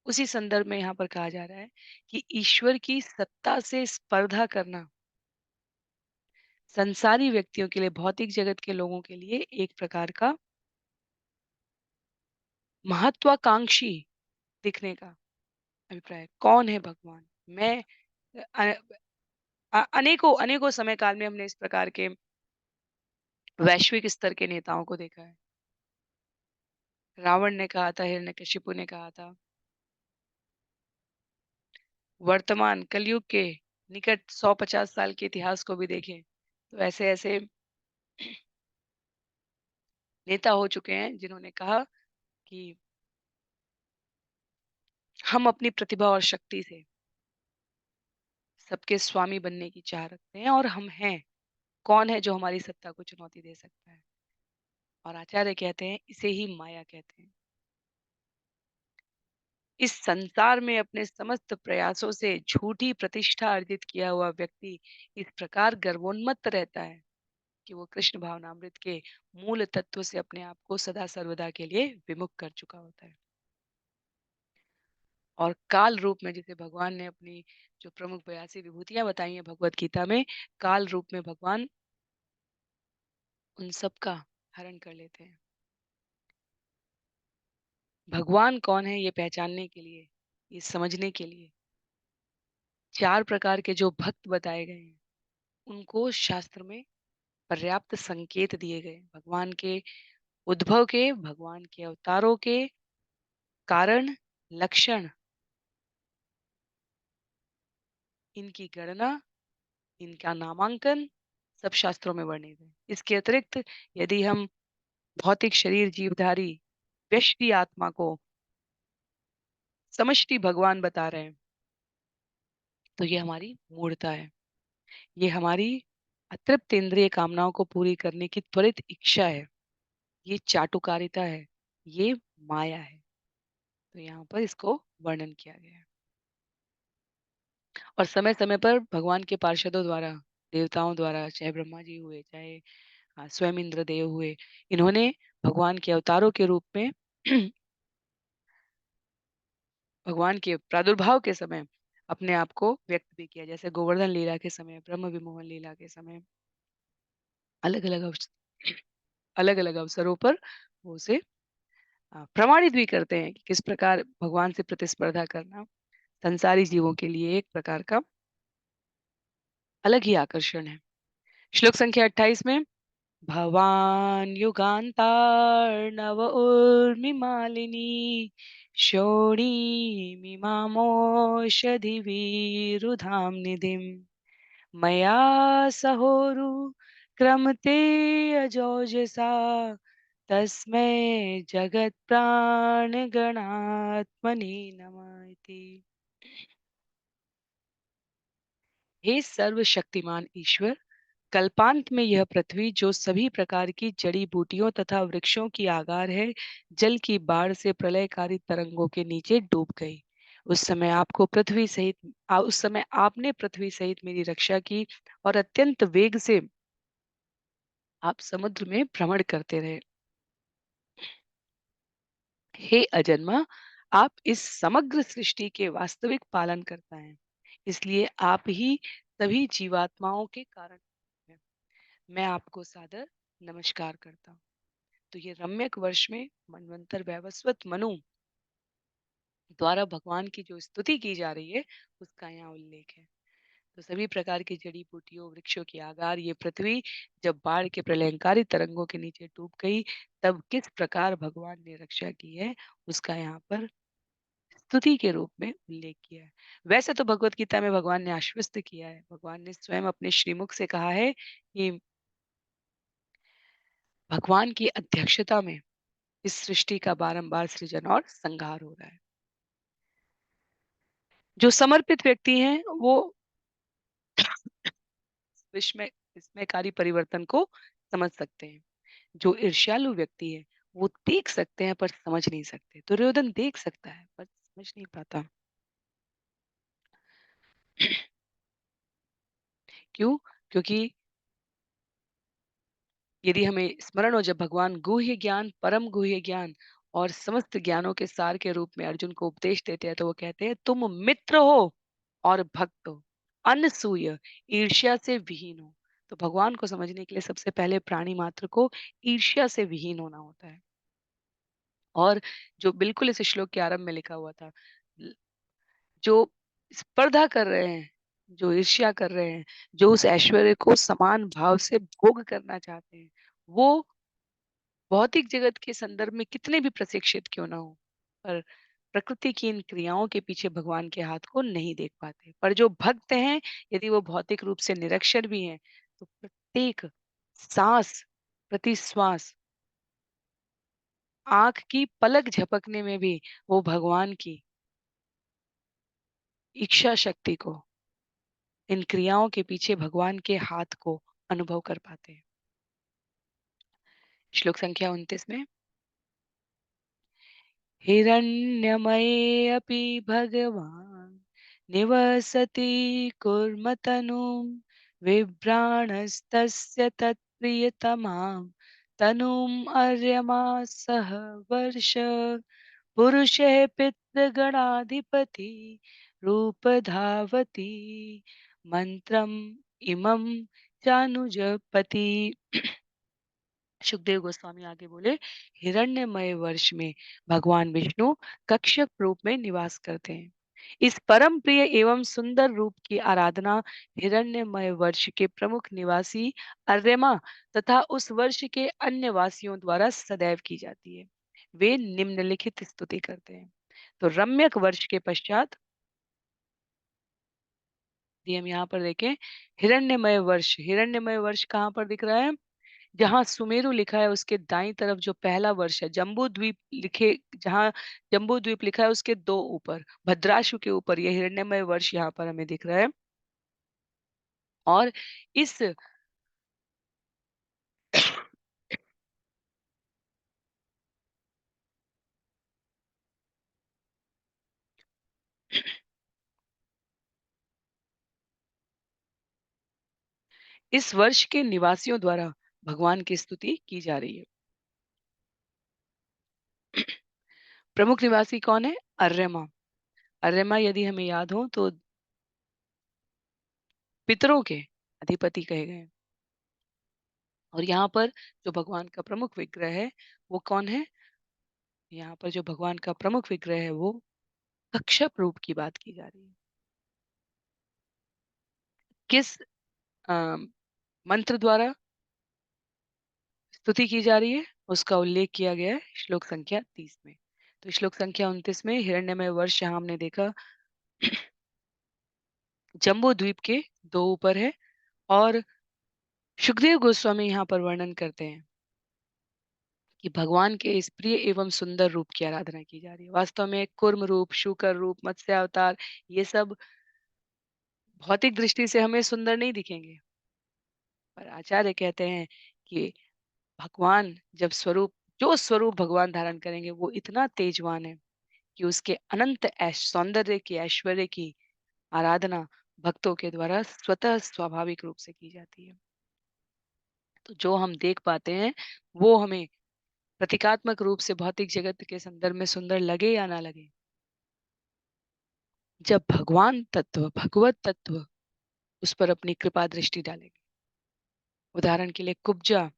उसी संदर्भ में यहाँ पर कहा जा रहा है कि ईश्वर की सत्ता से स्पर्धा करना संसारी व्यक्तियों के लिए, भौतिक जगत के लोगों के लिए एक प्रकार का महत्वाकांक्षी दिखने का अभिप्राय है। कौन है भगवान? मैं अ, अनेकों अनेकों समय काल में हमने इस प्रकार के वैश्विक स्तर के नेताओं को देखा है। रावण ने कहा था, हिरण्यकशिपु ने कहा था, वर्तमान कलयुग के निकट 100-50 साल के इतिहास को भी देखें, तो ऐसे-ऐसे नेता हो चुके हैं जिन्होंने कहा कि हम अपनी प्रतिभा और शक्ति से सबके स्वामी बनने की चाह रखते हैं और हम हैं। कौन है जो हमारी सत्ता को चुनौती दे सकता है? और आचार्य कहते हैं इसे ही माया कहते हैं। इस संसार में अपने समस्त प्रयासों से झूठी प्रतिष्ठा अर्जित किया हुआ व्यक्ति इस प्रकार गर्वोन्मत्त रहता है कि वो कृष्ण भावनामृत के मूल तत्व से अपने आप को सदा सर्वदा के लिए विमुख कर चुका होता है। और काल रूप में जिसे भगवान ने अपनी जो प्रमुख 82 विभूतियां बताई हैं भगवत गीता में, काल रूप में भगवान उन सब का हरण कर लेते हैं। भगवान कौन है ये पहचानने के लिए, ये समझने के लिए चार प्रकार के जो भक्त बताए गए हैं उनको शास्त्र में पर्याप्त संकेत दिए गए। भगवान के उद्भव के, भगवान के अवतारों के कारण, लक्षण, इनकी गणना, इनका नामांकन सब शास्त्रों में वर्णित है। इसके अतिरिक्त यदि हम भौतिक शरीर जीवधारी व्यष्टि आत्मा को समष्टि भगवान बता रहे हैं, तो ये हमारी मूढ़ता है। ये हमारी अतृप्त इंद्रिय कामनाओं को पूरी करने की त्वरित इच्छा है। ये चाटुकारिता है। ये माया है। तो यहाँ पर इसको वर्णन किया गया है। और समय-समय पर भगवान के पार्षदों द्वारा, देवताओं द्वारा, चाहे ब्रह्मा जी हुए, चाहे स्वयं इंद्रदेव हुए, इन्होंने भगवान के अवतारों के रूप में भगवान के प्रादुर्भाव के समय अपने आप को व्यक्त भी किया। जैसे गोवर्धन लीला के समय, ब्रह्म विमोहन लीला के समय अलग-अलग अलग-अलग अवसरों पर वो उसे प्रमाणित भी करते हैं कि किस प्रकार भगवान से प्रतिस्पर्धा करना संसारी जीवों के लिए एक प्रकार का अलग ही आकर्षण है। श्लोक संख्या 28 में भवान युगान्तार्णव उर्मिमालिनी शोणीमिमामोषधिवीरुधां निधिम् मया सहोरु क्रमते अजोजसा तस्मै जगत्प्राणगणात्मने नमः इति। हे सर्वशक्तिमान ईश्वर, कल्पांत में यह पृथ्वी जो सभी प्रकार की जड़ी बूटियों तथा वृक्षों की आगार है, जल की बाढ़ से प्रलयकारी तरंगों के नीचे डूब गई। उस समय आपने पृथ्वी सहित मेरी रक्षा की और अत्यंत वेग से आप समुद्र में भ्रमण करते रहे। हे अजन्मा, आप इस समग्र सृष्टि के वास्तविक पालन करता हैं। इसलिए आप ही सभी जीवात्माओं के कारण हैं। मैं आपको सादर नमस्कार करता हूँ। तो ये रम्यक वर्ष में मनवंतर वैवस्वत मनु द्वारा भगवान की जो स्तुति की जा रही है उसका यहाँ उल्लेख है। तो सभी प्रकार की जड़ी बूटियों वृक्षों की आगार ये पृथ्वी जब बाढ़ के प्रलयंकारी तरंगों के नीचे डूब गई तब किस प्रकार भगवान ने रक्षा की है उसका यहाँ पर स्तुति के रूप में उल्लेख किया है। वैसे तो भगवत गीता में भगवान ने आश्वस्त किया है, भगवान ने स्वयं अपने श्रीमुख से कहा है कि भगवान की अध्यक्षता में इस सृष्टि का बारंबार सृजन और संहार हो रहा है। जो समर्पित व्यक्ति हैं वो विस्मय विस्मयकारी परिवर्तन को समझ सकते हैं। जो ईर्ष्यालु व्यक्ति है वो देख सकते हैं पर समझ नहीं सकते। दुर्योधन देख सकता है पर समझ नहीं पाता। क्यों? क्योंकि यदि हमें स्मरण हो, जब भगवान गुह्य ज्ञान, परम गुह्य ज्ञान और समस्त ज्ञानों के सार के रूप में अर्जुन को उपदेश देते हैं, तो वो कहते हैं तुम मित्र हो और भक्त हो, अनसूय, ईर्ष्या से विहीन हो। तो भगवान को समझने के लिए सबसे पहले प्राणी मात्र को ईर्ष्या से विहीन होना होता है। और जो बिल्कुल इस श्लोक के आरंभ में लिखा हुआ था, ल- जो स्पर्धा कर रहे हैं, जो ईर्ष्या कर रहे हैं, जो उस ऐश्वर्य को समान भाव से भोग करना चाहते हैं, वो भौतिक जगत के संदर्भ में कितने भी प्रशिक्षित क्यों ना हो, पर प्रकृति की इन क्रियाओं के पीछे भगवान के हाथ को नहीं देख पाते। पर जो भक्त हैं, यदि वो भौतिक रूप से निरक्षर भी हैं, तो प्रत्येक सांस, प्रति श्वास, आंख की पलक झपकने में भी वो भगवान की इच्छा शक्ति को, इन क्रियाओं के पीछे भगवान के हाथ को अनुभव कर पाते हैं। श्लोक संख्या 29 में, हिरण्यमयेऽपि भगवान् निवसति कुर्मतनुं विभ्राणस्तस्य तत्प्रियतमां तनुम् अर्यमा सह वर्ष पुरुषः पितृगणाधिपति रूपधावति मंत्रम् इमं चानुजपति। सुखदेव गोस्वामी आगे बोले, हिरण्यमय वर्ष में भगवान विष्णु कश्यप रूप में निवास करते हैं। इस परम प्रिय एवं सुंदर रूप की आराधना हिरण्यमय वर्ष के प्रमुख निवासी अर्यमा तथा उस वर्ष के अन्य वासियों द्वारा सदैव की जाती है। वे निम्नलिखित स्तुति करते हैं। तो रम्यक वर्ष के पश्चात, यदि हम यहाँ पर देखें, हिरण्यमय वर्ष कहाँ पर दिख रहा है? जहाँ सुमेरु लिखा है उसके दाईं तरफ जो पहला वर्ष है, जम्बू द्वीप लिखे, जहाँ जम्बू द्वीप लिखा है उसके दो ऊपर, भद्राशु के ऊपर ये हिरण्यमय वर्ष यहाँ पर हमें दिख रहा है। और इस इस वर्ष के निवासियों द्वारा भगवान की स्तुति की जा रही है। प्रमुख निवासी कौन है? अर्यमा। अर्यमा यदि हमें याद हो तो पितरों के अधिपति कहे गए हैं। और यहाँ पर जो भगवान का प्रमुख विग्रह है वो कौन है? यहाँ पर जो भगवान का प्रमुख विग्रह है वो कश्यप रूप की बात की जा रही है। किस मंत्र द्वारा स्तुति की जा रही है उसका उल्लेख किया गया है श्लोक संख्या 30 में। तो श्लोक संख्या 29 में हिरण्यमय वर्ष यहाँ हमने देखा जम्बू द्वीप के दो ऊपर है। और सुखदेव गोस्वामी यहाँ पर वर्णन करते हैं कि भगवान के इस प्रिय एवं सुंदर रूप की आराधना की जा रही है। वास्तव में कूर्म रूप, शूकर रूप, मत्स्य अवतार, ये सब भौतिक दृष्टि से हमें सुंदर नहीं दिखेंगे, पर आचार्य कहते हैं कि भगवान जब जो स्वरूप भगवान धारण करेंगे वो इतना तेजवान है कि उसके अनंत सौंदर्य की, ऐश्वर्य की आराधना भक्तों के द्वारा स्वतः स्वाभाविक रूप से की जाती है। तो जो हम देख पाते हैं वो हमें प्रतीकात्मक रूप से भौतिक जगत के संदर्भ में सुंदर लगे या ना लगे, जब भगवान तत्व, भगवत तत्व उस पर अपनी कृपा दृष्टि डालेंगे। उदाहरण के लिए कुब्जा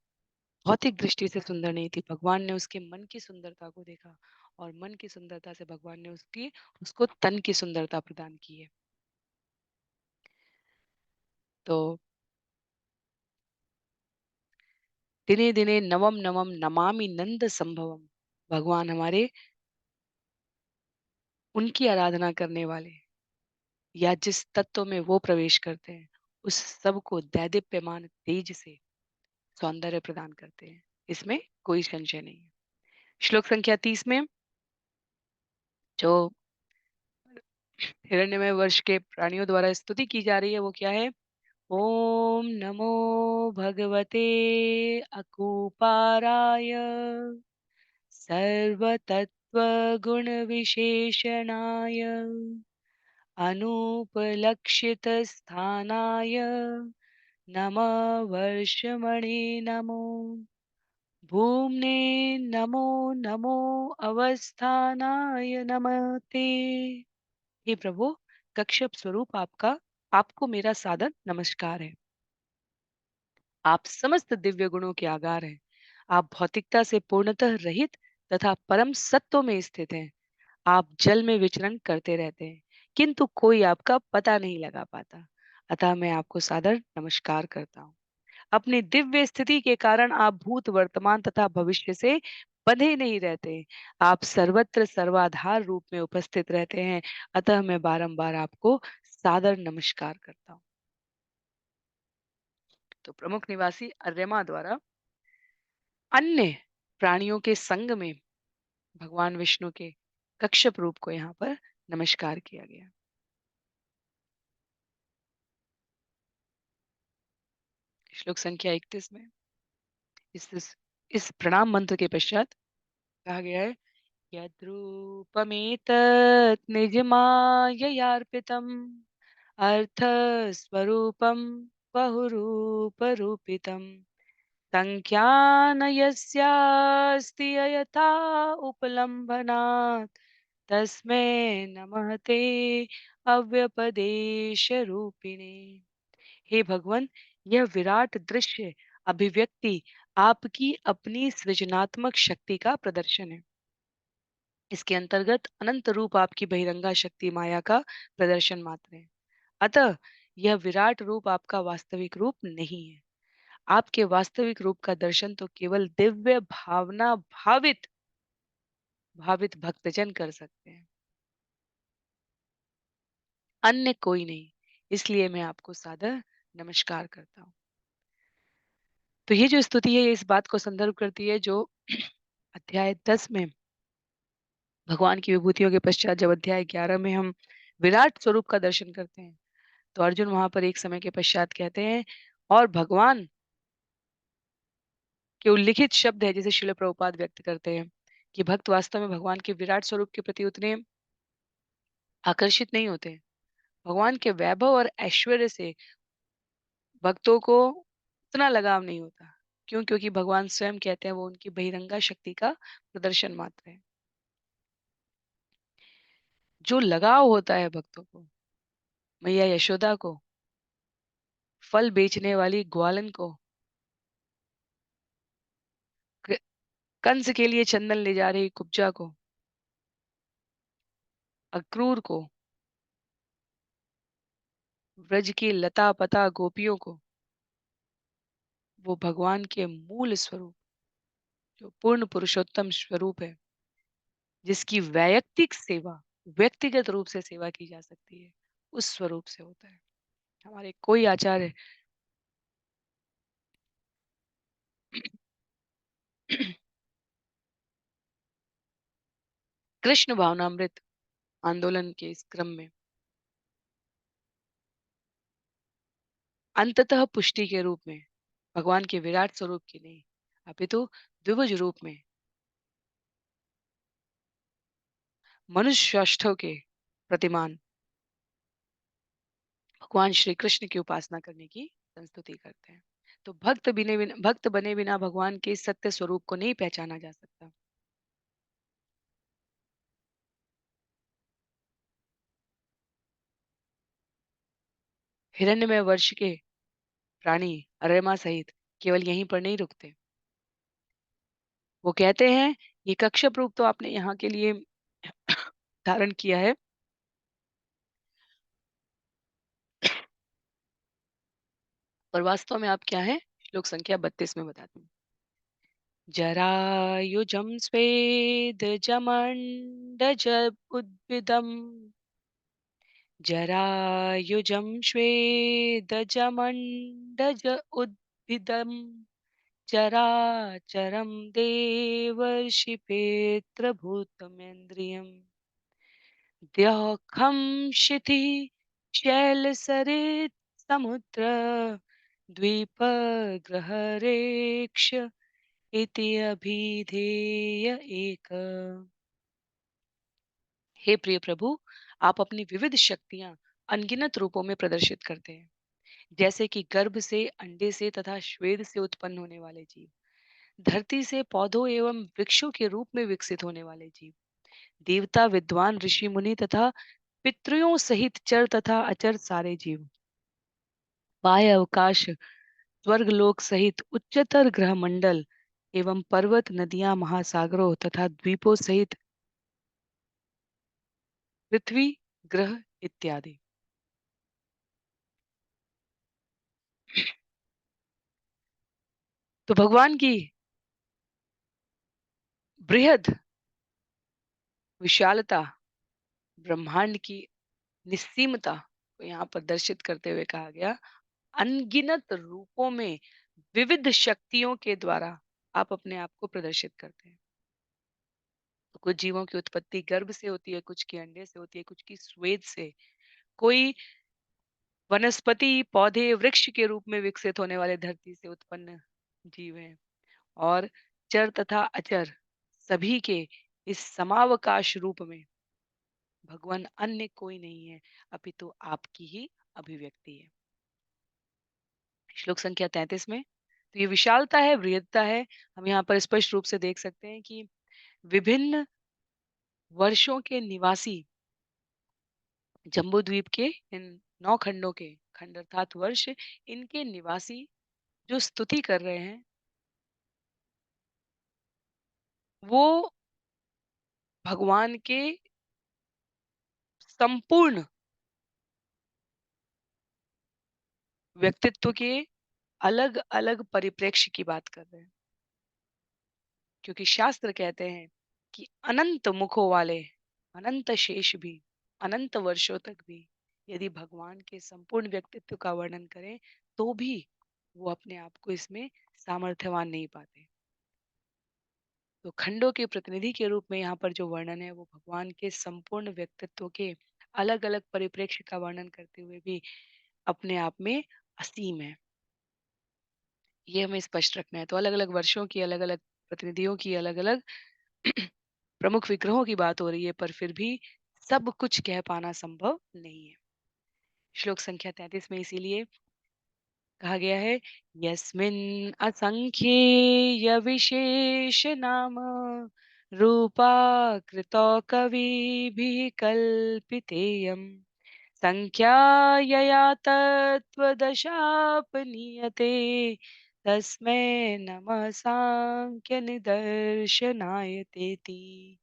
भौतिक दृष्टि से सुंदर नहीं थी, भगवान ने उसके मन की सुंदरता को देखा और मन की सुंदरता से भगवान ने उसको तन की सुंदरता प्रदान की है। तो दिने दिने नवम नवम नमामि नंद संभवम, भगवान हमारे उनकी आराधना करने वाले या जिस तत्व में वो प्रवेश करते हैं उस सब को दैदीप्यमान तेज से सौंदर्य प्रदान करते हैं, इसमें कोई संशय नहीं है। श्लोक संख्या 30 में जो हिरण्यमय वर्ष के प्राणियों द्वारा स्तुति की जा रही है वो क्या है? ओम नमो भगवते अकूपाराय सर्वतत्त्वगुणविशेषणाय अनुपलक्षितस्थानाय नमः वर्षमणे नमो भूम्ने नमो नमो अवस्थानाय नमस्ते। हे प्रभु, कश्यप स्वरूप आपका, आपको मेरा सादर नमस्कार है। आप समस्त दिव्य गुणों के आगार हैं। आप भौतिकता से पूर्णतः रहित तथा परम सत्व में स्थित हैं। आप जल में विचरण करते रहते हैं, किंतु कोई आपका पता नहीं लगा पाता। अतः मैं आपको सादर नमस्कार करता हूँ। अपनी दिव्य स्थिति के कारण आप भूत, वर्तमान तथा भविष्य से बंधे नहीं रहते। आप सर्वत्र सर्वाधार रूप में उपस्थित रहते हैं। अतः मैं बारंबार आपको सादर नमस्कार करता हूँ। तो प्रमुख निवासी अर्यमा द्वारा अन्य प्राणियों के संग में भगवान विष्णु के कश्यप रूप को यहाँ पर नमस्कार किया गया। श्लोक संख्या 31 में इस प्रणाम मंत्र के पश्चात कहा गया है, यद्रूपमेतत् निजमाययार्पितम् अर्थस्वरूपं बहुरूपरूपितं संख्यान यस्यास्ति यथा उपलम्भनात् तस्मै नमः ते अव्यपदेश रूपिणे। हे भगवान, यह विराट दृश्य अभिव्यक्ति आपकी अपनी सृजनात्मक शक्ति का प्रदर्शन है। इसके अंतर्गत अनंत रूप आपकी बहिरंगा शक्ति माया का प्रदर्शन मात्र है। अतः यह विराट रूप आपका वास्तविक रूप नहीं है। आपके वास्तविक रूप का दर्शन तो केवल दिव्य भावना भावित भावित भक्तजन कर सकते हैं, अन्य कोई नहीं। इसलिए मैं आपको सादर नमस्कार करता हूँ। तो ये जो स्तुति है, ये इस बात को संदर्भ करती है जो अध्याय 10 में भगवान की विभूतियों के पश्चात जब अध्याय 11 में हम विराट स्वरूप का दर्शन करते हैं, तो अर्जुन वहां पर एक समय के पश्चात कहते हैं, और भगवान के उल्लिखित शब्द है जिसे श्रील प्रभुपाद व्यक्त करते हैं कि भक्त वास्तव में भगवान के विराट स्वरूप के प्रति उतने आकर्षित नहीं होते। भगवान के वैभव और ऐश्वर्य से भक्तों को उतना लगाव नहीं होता। क्यों? क्योंकि भगवान स्वयं कहते हैं वो उनकी बहिरंगा शक्ति का प्रदर्शन मात्र है। जो लगाव होता है भक्तों को, मैया यशोदा को, फल बेचने वाली ग्वालन को, क- कंस के लिए चंदन ले जा रही कुब्जा को, अक्रूर को, व्रज की लता पता गोपियों को, वो भगवान के मूल स्वरूप, जो पूर्ण पुरुषोत्तम स्वरूप है, जिसकी वैयक्तिक सेवा, व्यक्तिगत रूप से सेवा की जा सकती है, उस स्वरूप से होता है। हमारे कोई आचार्य कृष्ण भावनामृत आंदोलन के इस क्रम में अंततः पुष्टि के रूप में भगवान के विराट स्वरूप की नहीं, अपितु द्विभुज रूप में मनुष्याष्टों के प्रतिमान भगवान श्री कृष्ण की उपासना करने की संस्तुति करते हैं। तो भक्त बने बिना भगवान के सत्य स्वरूप को नहीं पहचाना जा सकता। हिरण्यमय वर्ष के प्राणी अरेमा सहित केवल यहीं पर नहीं रुकते। वो कहते हैं, ये कश्यप रूप तो आपने यहाँ के लिए धारण किया है, और वास्तव में आप क्या हैं? श्लोक संख्या 32 में बताती हूँ। जरायुजं स्वेद जमण्डज उद्भिदम् जरायुजं श्वेदजमण्डज उद्भिदम् चराचरं देवर्षिपेत्रभूतमेन्द्रियम् द्यौखं शिथिः शैलसरित् समुद्र द्वीपग्रहरेक्ष इति अभिधेय एक। हे प्रिय प्रभु, आप अपनी विविध शक्तियां अनगिनत रूपों में प्रदर्शित करते हैं। जैसे कि गर्भ से, अंडे से तथा श्वेद से उत्पन्न होने वाले जीव, धरती से पौधों एवं वृक्षों के रूप में विकसित होने वाले जीव, देवता, विद्वान, ऋषि मुनि तथा पितरों सहित चर तथा अचर सारे जीव, बाह्य अवकाश, स्वर्गलोक सहित उच्चतर ग्रह मंडल एवं पर्वत, नदियां, महासागरों तथा द्वीपों सहित पृथ्वी, ग्रह इत्यादि। तो भगवान की बृहद विशालता, ब्रह्मांड की निस्सीमता को यहाँ प्रदर्शित करते हुए कहा गया, अनगिनत रूपों में विविध शक्तियों के द्वारा आप अपने आप को प्रदर्शित करते हैं। तो कुछ जीवों की उत्पत्ति गर्भ से होती है, कुछ की अंडे से होती है, कुछ की स्वेद से, कोई वनस्पति, पौधे, वृक्ष के रूप में विकसित होने वाले धरती से उत्पन्न जीव हैं, और चर तथा अचर सभी के इस समावकाश रूप में भगवान अन्य कोई नहीं है, अपितु आपकी ही अभिव्यक्ति है। श्लोक संख्या 33 में तो ये विशालता है, वृहत्ता है। हम यहाँ पर स्पष्ट रूप से देख सकते हैं कि विभिन्न वर्षों के निवासी जम्बू द्वीप के इन 9 खंडों के खंड अर्थात वर्ष, इनके निवासी जो स्तुति कर रहे हैं, वो भगवान के संपूर्ण व्यक्तित्व के अलग अलग परिप्रेक्ष्य की बात कर रहे हैं, क्योंकि शास्त्र कहते हैं कि अनंत मुखों वाले अनंत शेष भी, अनंत वर्षों तक भी यदि भगवान के संपूर्ण व्यक्तित्व का वर्णन करें तो भी वो अपने आप को इसमें सामर्थ्यवान नहीं पाते। तो खंडों के प्रतिनिधि के रूप में यहाँ पर जो वर्णन है वो भगवान के संपूर्ण व्यक्तित्व के अलग अलग परिप्रेक्ष्य का वर्णन करते हुए भी अपने आप में असीम है। ये हमें स्पष्ट रखना है। तो अलग अलग वर्षों की, अलग अलग प्रतिनिधियों की, अलग अलग प्रमुख विग्रहों की बात हो रही है, पर फिर भी सब कुछ कह पाना संभव नहीं है। श्लोक संख्या 33 में इसीलिए कहा गया है, यस्मिन् असंख्ये विशेष नाम रूपाकृतो कविभिः कल्पितेयम् संख्यायया तत्त्वदशापनीयते तस्मै नमः सांख्य निदर्शनाय तेति।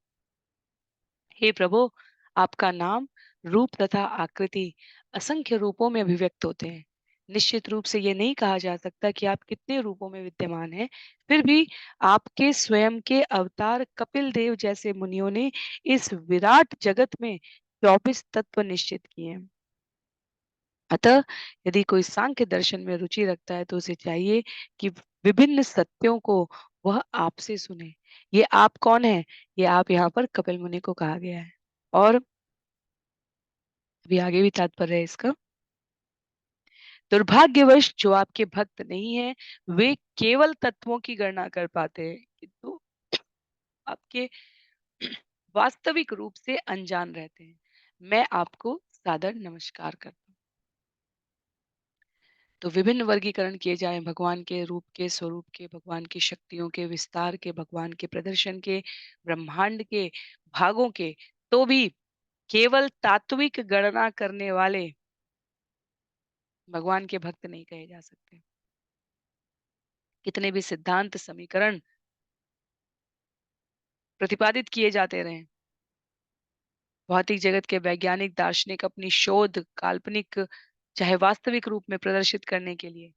हे प्रभु, आपका नाम, रूप तथा आकृति असंख्य रूपों में अभिव्यक्त होते हैं। निश्चित रूप से ये नहीं कहा जा सकता कि आप कितने रूपों में विद्यमान हैं। फिर भी आपके स्वयं के अवतार कपिल देव जैसे मुनियों ने इस विराट जगत में 24 तत्व निश्चित किए हैं। अतः यदि कोई सांख्य दर्शन में रुचि रखता है तो उसे चाहिए कि विभिन्न सत्यों को वह आपसे सुने। ये आप कौन है? ये आप यहाँ पर कपिल मुनि को कहा गया है। और अभी आगे भी तात्पर्य है इसका। दुर्भाग्यवश जो आपके भक्त नहीं है, वे केवल तत्वों की गणना कर पाते हैं, किंतु आपके वास्तविक रूप से अनजान रहते हैं। मैं आपको सादर नमस्कार करता हूँ। तो विभिन्न वर्गीकरण किए जाए भगवान के रूप के, स्वरूप के, भगवान की शक्तियों के, विस्तार के, भगवान के प्रदर्शन के, ब्रह्मांड के भागों के, तो भी केवल तात्विक गणना करने वाले भगवान के भक्त नहीं कहे जा सकते। कितने भी सिद्धांत समीकरण प्रतिपादित किए जाते रहे, भौतिक जगत के वैज्ञानिक दार्शनिक अपनी शोध काल्पनिक चाहे वास्तविक रूप में प्रदर्शित करने के लिए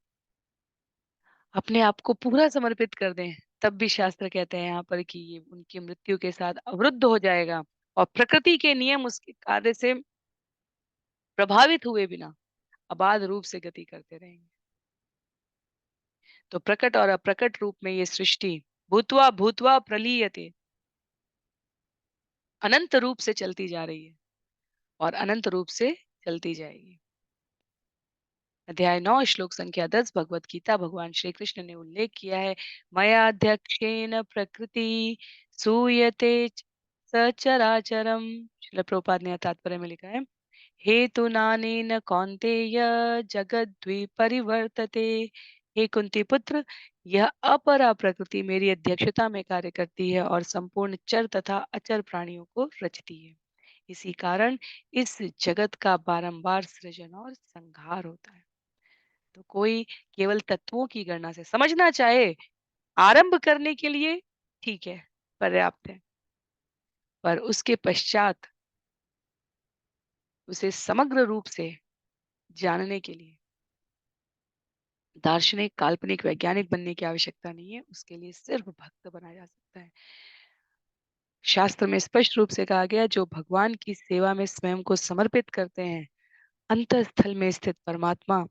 अपने आप को पूरा समर्पित कर दें, तब भी शास्त्र कहते हैं यहाँ पर कि ये उनकी मृत्यु के साथ अवरुद्ध हो जाएगा और प्रकृति के नियम उसके कार्य से प्रभावित हुए बिना अबाध रूप से गति करते रहेंगे। तो प्रकट और अप्रकट रूप में ये सृष्टि भूतवा भूतवा प्रलीयते अनंत रूप से चलती जा रही है और अनंत रूप से चलती जाएगी। अध्याय 9 श्लोक संख्या 10 भगवत गीता भगवान श्री कृष्ण ने उल्लेख किया है, मयाध्यक्षेण प्रकृति सूयते सचराचरम। श्रील प्रभुपाद ने तात्पर्य में लिखा है, हेतु नानेन कौन्तेय जगद्विपरिवर्तते। हे कुंती पुत्र, यह अपरा प्रकृति मेरी अध्यक्षता में कार्य करती है और संपूर्ण चर तथा अचर प्राणियों को रचती है। इसी कारण इस जगत का बारंबार सृजन और संहार होता है। तो कोई केवल तत्वों की गणना से समझना चाहे आरंभ करने के लिए, ठीक है, पर्याप्त है। पर उसके पश्चात उसे समग्र रूप से जानने के लिए दार्शनिक, काल्पनिक, वैज्ञानिक बनने की आवश्यकता नहीं है। उसके लिए सिर्फ भक्त बना जा सकता है। शास्त्र में स्पष्ट रूप से कहा गया, जो भगवान की सेवा में स्वयं को समर्पित करते हैं, अंतःस्थल में स्थित परमात्मा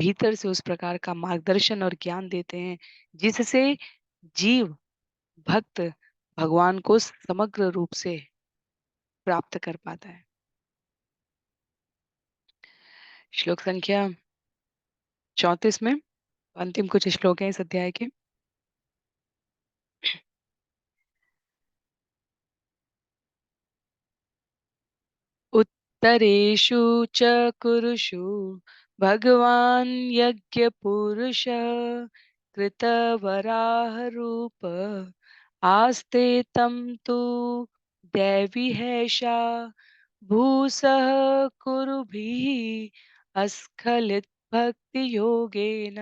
भीतर से उस प्रकार का मार्गदर्शन और ज्ञान देते हैं जिससे जीव भक्त भगवान को समग्र रूप से प्राप्त कर पाता है। श्लोक संख्या 34 में अंतिम कुछ श्लोक हैं इस अध्याय के। उत्तरेषु च कुरुषु भगवान् यज्ञपुरुषः कृतवराहरूप आस्ते तं तु दैवीहेषा भूसः कुरुभिः अस्खलितभक्तियोगेन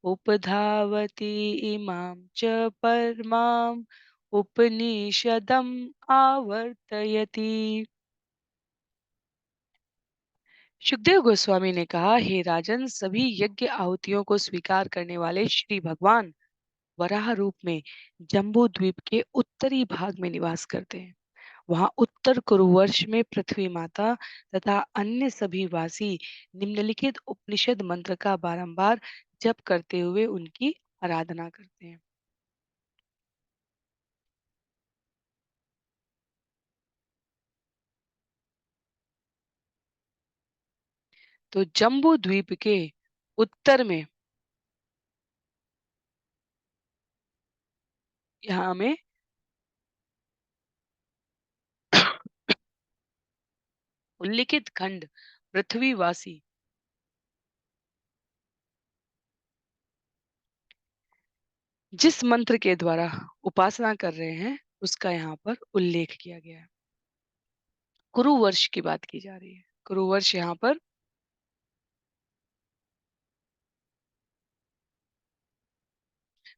उपधावति इमां च परमाम् उपनिषदम् आवर्तयति। सुखदेव गोस्वामी ने कहा, हे राजन, सभी यज्ञ आहुतियों को स्वीकार करने वाले श्री भगवान वराह रूप में जम्बू द्वीप के उत्तरी भाग में निवास करते हैं। वहां उत्तर कुरुवर्ष में पृथ्वी माता तथा अन्य सभी वासी निम्नलिखित उपनिषद मंत्र का बारंबार जप करते हुए उनकी आराधना करते हैं। तो जम्बू द्वीप के उत्तर में यहाँ में उल्लिखित खंड पृथ्वीवासी जिस मंत्र के द्वारा उपासना कर रहे हैं उसका यहाँ पर उल्लेख किया गया है। कुरु वर्ष की बात की जा रही है। कुरु वर्ष यहाँ पर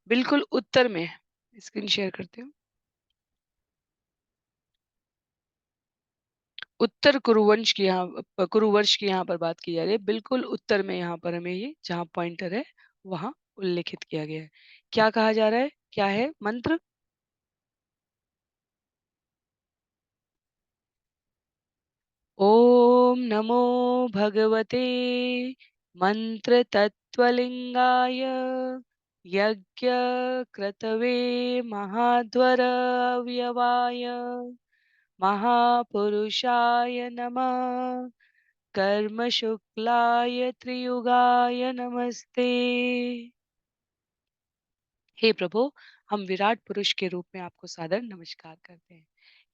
बिल्कुल उत्तर में है। स्क्रीन शेयर करते हो। उत्तर कुरुवंश की यहाँ कुरुवर्ष की यहाँ पर बात की जा रही है। बिल्कुल उत्तर में यहाँ पर हमें ये जहाँ पॉइंटर है वहां उल्लेखित किया गया है। क्या कहा जा रहा है, क्या है मंत्र? ओम नमो भगवते मंत्र तत्वलिंगाय यज्ञ क्रतवे महाध्वरव्यवाय महापुरुषाय नमः कर्म शुक्लाय त्रियुगाय नमस्ते। हे प्रभु, हम विराट पुरुष के रूप में आपको सादर नमस्कार करते हैं।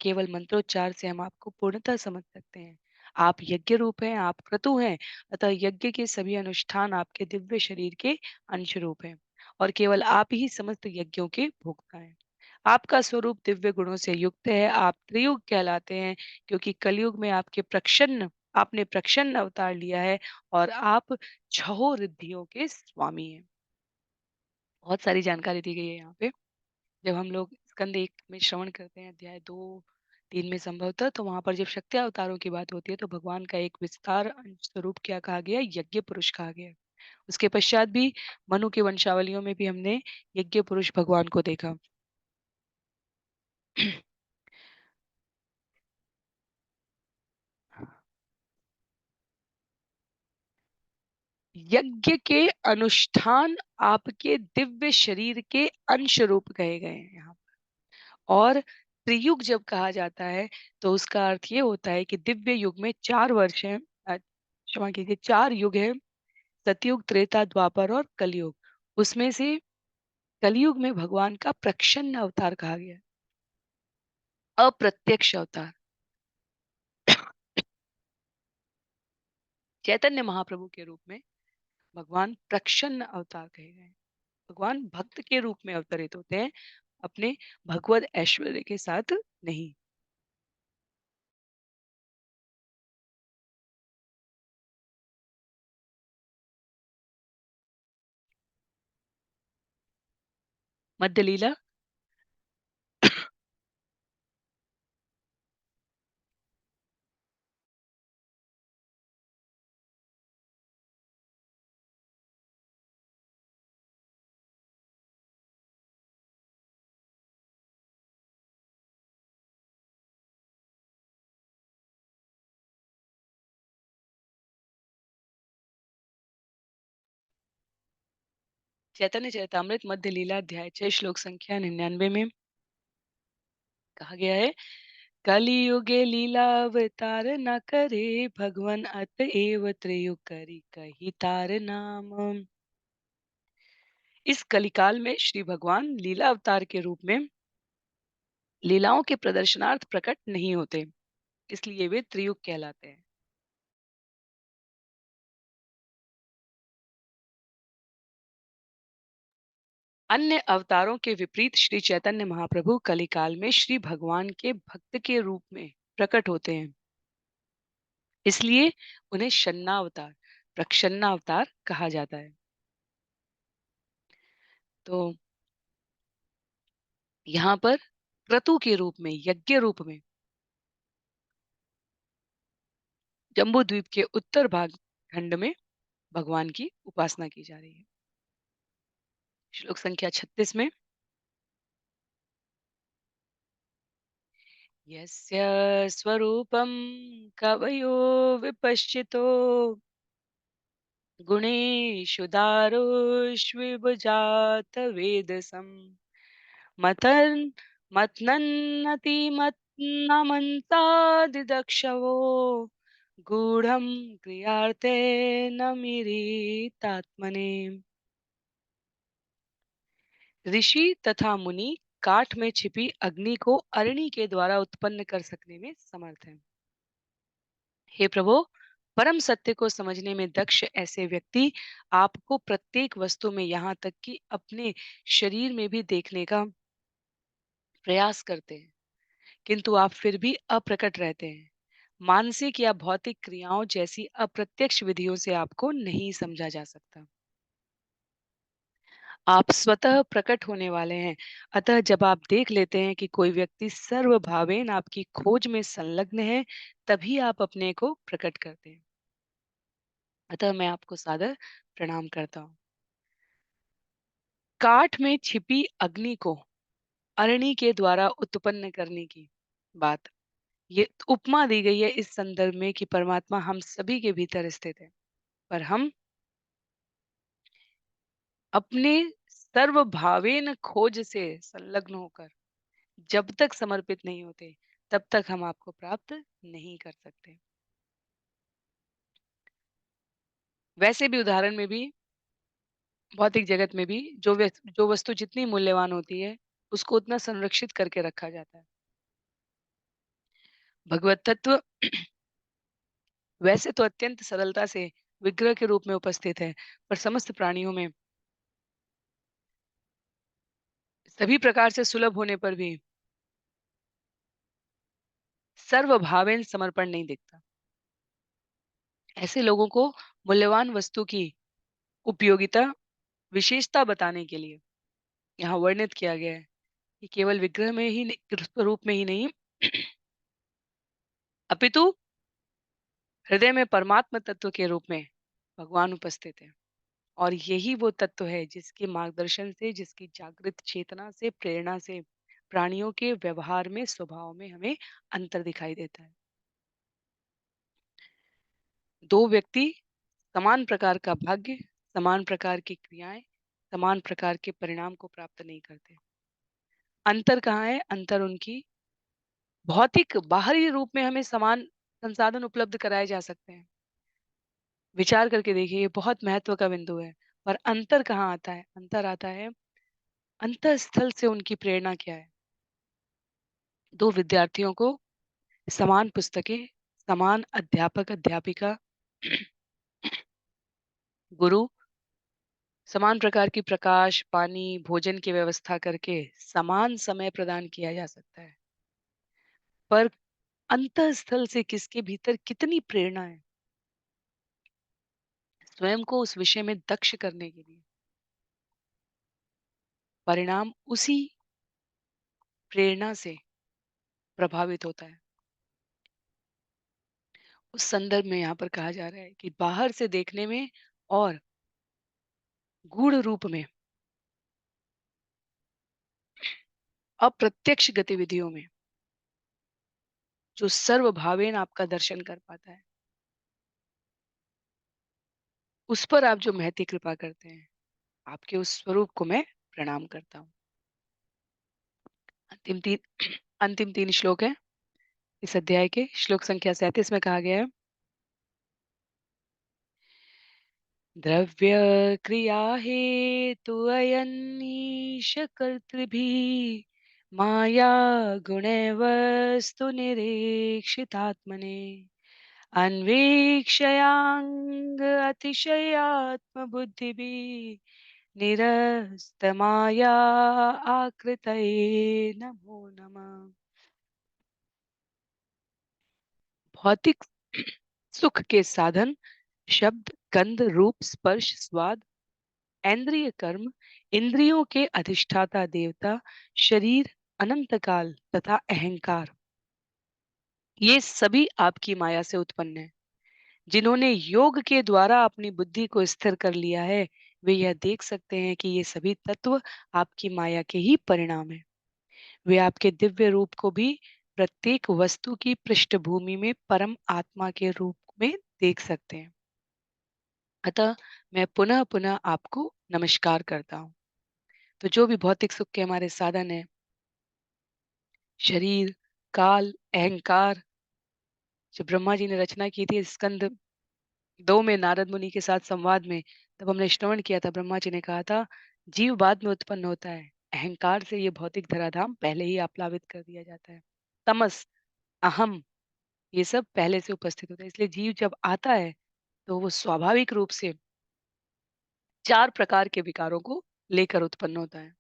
केवल मंत्रोच्चार से हम आपको पूर्णतः समझ सकते हैं। आप यज्ञ रूप हैं, आप क्रतु हैं, अतः यज्ञ के सभी अनुष्ठान आपके दिव्य शरीर के अंश रूप हैं और केवल आप ही समस्त यज्ञों के भोक्ता हैं। आपका स्वरूप दिव्य गुणों से युक्त है। आप त्रियुग कहलाते हैं क्योंकि कलयुग में आपने प्रक्षन्न अवतार लिया है और आप छहों रिद्धियों के स्वामी हैं। बहुत सारी जानकारी दी गई है यहाँ पे। जब हम लोग स्कंद एक में श्रवण करते हैं, अध्याय 2-3 में संभवतः, तो वहां पर जब शक्ति अवतारों की बात होती है तो भगवान का एक विस्तार स्वरूप क्या कहा गया, यज्ञ पुरुष कहा गया। उसके पश्चात भी मनु की वंशावलियों में भी हमने यज्ञ पुरुष भगवान को देखा। यज्ञ के अनुष्ठान आपके दिव्य शरीर के अंश रूप कहे गए हैं यहाँ। और त्रियुग जब कहा जाता है तो उसका अर्थ ये होता है कि दिव्य युग में 4 वर्ष हैं, क्षमा कीजिए, 4 युग है, सतयुग, त्रेता, द्वापर और कलयुग। उसमें से कलयुग में भगवान का प्रच्छन्न अवतार कहा गया है, अप्रत्यक्ष अवतार। चैतन्य महाप्रभु के रूप में भगवान प्रच्छन्न अवतार कहे गए हैं। भगवान भक्त के रूप में अवतरित होते हैं, अपने भगवत ऐश्वर्य के साथ नहीं। मध्य लीला चैतन्य चरितामृत मध्य लीला अध्याय 6 श्लोक संख्या 99 में कहा गया है, कलियुगे लीला अवतार न करे, भगवान अतएव त्रियुग करी कही तार नाम। इस कलिकाल में श्री भगवान लीला अवतार के रूप में लीलाओं के प्रदर्शनार्थ प्रकट नहीं होते, इसलिए वे त्रियुग कहलाते हैं। अन्य अवतारों के विपरीत श्री चैतन्य महाप्रभु कलिकाल में श्री भगवान के भक्त के रूप में प्रकट होते हैं, इसलिए उन्हें शन्नावतार, प्रच्छन्नावतार कहा जाता है। तो यहाँ पर क्रतु के रूप में, यज्ञ रूप में जम्बू द्वीप के उत्तर भाग खंड में भगवान की उपासना की जा रही है। श्लोक संख्या 36 में, यस्य स्वरूपं कवयो विपश्चितो गुणेषु दारुष्विभुजात वेदसम् मतन् मत्नन्नतिमत्नमन्तादिदक्षवो गूढ़ं क्रियार्थे न मिरीतात्मने। ऋषि तथा मुनि काठ में छिपी अग्नि को अरणि के द्वारा उत्पन्न कर सकने में समर्थ हैं। हे प्रभु, परम सत्य को समझने में दक्ष ऐसे व्यक्ति आपको प्रत्येक वस्तु में, यहाँ तक कि अपने शरीर में भी देखने का प्रयास करते हैं, किंतु आप फिर भी अप्रकट रहते हैं। मानसिक या भौतिक क्रियाओं जैसी अप्रत्यक्ष विधियों से आपको नहीं समझा जा सकता। आप स्वतः प्रकट होने वाले हैं। अतः जब आप देख लेते हैं कि कोई व्यक्ति सर्वभावेन आपकी खोज में संलग्न है, तभी आप अपने को प्रकट करते हैं। अतः मैं आपको सादर प्रणाम करता हूँ। काठ में छिपी अग्नि को अरणि के द्वारा उत्पन्न करने की बात, ये उपमा दी गई है इस संदर्भ में कि परमात्मा हम सभी के भीतर स्थित है, पर हम अपने सर्वभावेन खोज से संलग्न होकर जब तक समर्पित नहीं होते, तब तक हम आपको प्राप्त नहीं कर सकते। वैसे भी उदाहरण में भी, भौतिक जगत में भी जो वस्तु जितनी मूल्यवान होती है, उसको उतना संरक्षित करके रखा जाता है। भगवत तत्व वैसे तो अत्यंत सरलता से विग्रह के रूप में उपस्थित है, पर समस्त प्राणियों में सभी प्रकार से सुलभ होने पर भी सर्वभावेन समर्पण नहीं दिखता। ऐसे लोगों को मूल्यवान वस्तु की उपयोगिता, विशेषता बताने के लिए यहाँ वर्णित किया गया है कि केवल विग्रह में ही रूप में ही नहीं, अपितु हृदय में परमात्म तत्व के रूप में भगवान उपस्थित है। और यही वो तत्व है जिसके मार्गदर्शन से, जिसकी जागृत चेतना से, प्रेरणा से प्राणियों के व्यवहार में, स्वभाव में हमें अंतर दिखाई देता है। दो व्यक्ति समान प्रकार का भाग्य, समान प्रकार की क्रियाएं, समान प्रकार के परिणाम को प्राप्त नहीं करते। अंतर कहाँ है? अंतर उनकी भौतिक बाहरी रूप में हमें समान संसाधन उपलब्ध कराए जा सकते हैं। विचार करके देखिए, ये बहुत महत्व का बिंदु है। पर अंतर कहाँ आता है? अंतर आता है अंतःस्थल से उनकी प्रेरणा क्या है। दो विद्यार्थियों को समान पुस्तकें, समान अध्यापक अध्यापिका गुरु समान प्रकार की प्रकाश, पानी, भोजन की व्यवस्था करके समान समय प्रदान किया जा सकता है। पर अंतःस्थल से किसके भीतर कितनी प्रेरणा है स्वयं को उस विषय में दक्ष करने के लिए, परिणाम उसी प्रेरणा से प्रभावित होता है। उस संदर्भ में यहाँ पर कहा जा रहा है कि बाहर से देखने में और गूढ़ रूप में, अप्रत्यक्ष गतिविधियों में जो सर्वभावेन आपका दर्शन कर पाता है, उस पर आप जो महती कृपा करते हैं, आपके उस स्वरूप को मैं प्रणाम करता हूँ। अंतिम तीन अंतिम तीन श्लोक है इस अध्याय के। श्लोक संख्या 37 में कहा गया है, द्रव्य क्रिया हेतु अयनीश कर्तृभिः माया गुणे वस्तु निरीक्षितात्मने अन्वीक्षयाङ्ग अतिशयात्म बुद्धिभिः निरस्तमाया आकृतये नमो नमः। भौतिक सुख के साधन शब्द, गंध, रूप, स्पर्श, स्वाद, इंद्रिय कर्म, इंद्रियों के अधिष्ठाता देवता, शरीर, अनंत काल तथा अहंकार, ये सभी आपकी माया से उत्पन्न है। जिन्होंने योग के द्वारा अपनी बुद्धि को स्थिर कर लिया है, वे यह देख सकते हैं कि ये सभी तत्व आपकी माया के ही परिणाम है। वे आपके दिव्य रूप को भी प्रत्येक वस्तु की पृष्ठभूमि में परम आत्मा के रूप में देख सकते हैं। अतः मैं पुनः पुनः आपको नमस्कार करता हूँ। तो जो भी भौतिक सुख के हमारे साधन है, शरीर, काल, अहंकार, जब ब्रह्मा जी ने रचना की थी स्कंद 2 में नारद मुनि के साथ संवाद में, तब हमने श्रवण किया था, ब्रह्मा जी ने कहा था जीव बाद में उत्पन्न होता है, अहंकार से ये भौतिक धराधाम पहले ही आप्लावित कर दिया जाता है। तमस, अहम, ये सब पहले से उपस्थित होता है। इसलिए जीव जब आता है तो वो स्वाभाविक रूप से 4 प्रकार के विकारों को लेकर उत्पन्न होता है।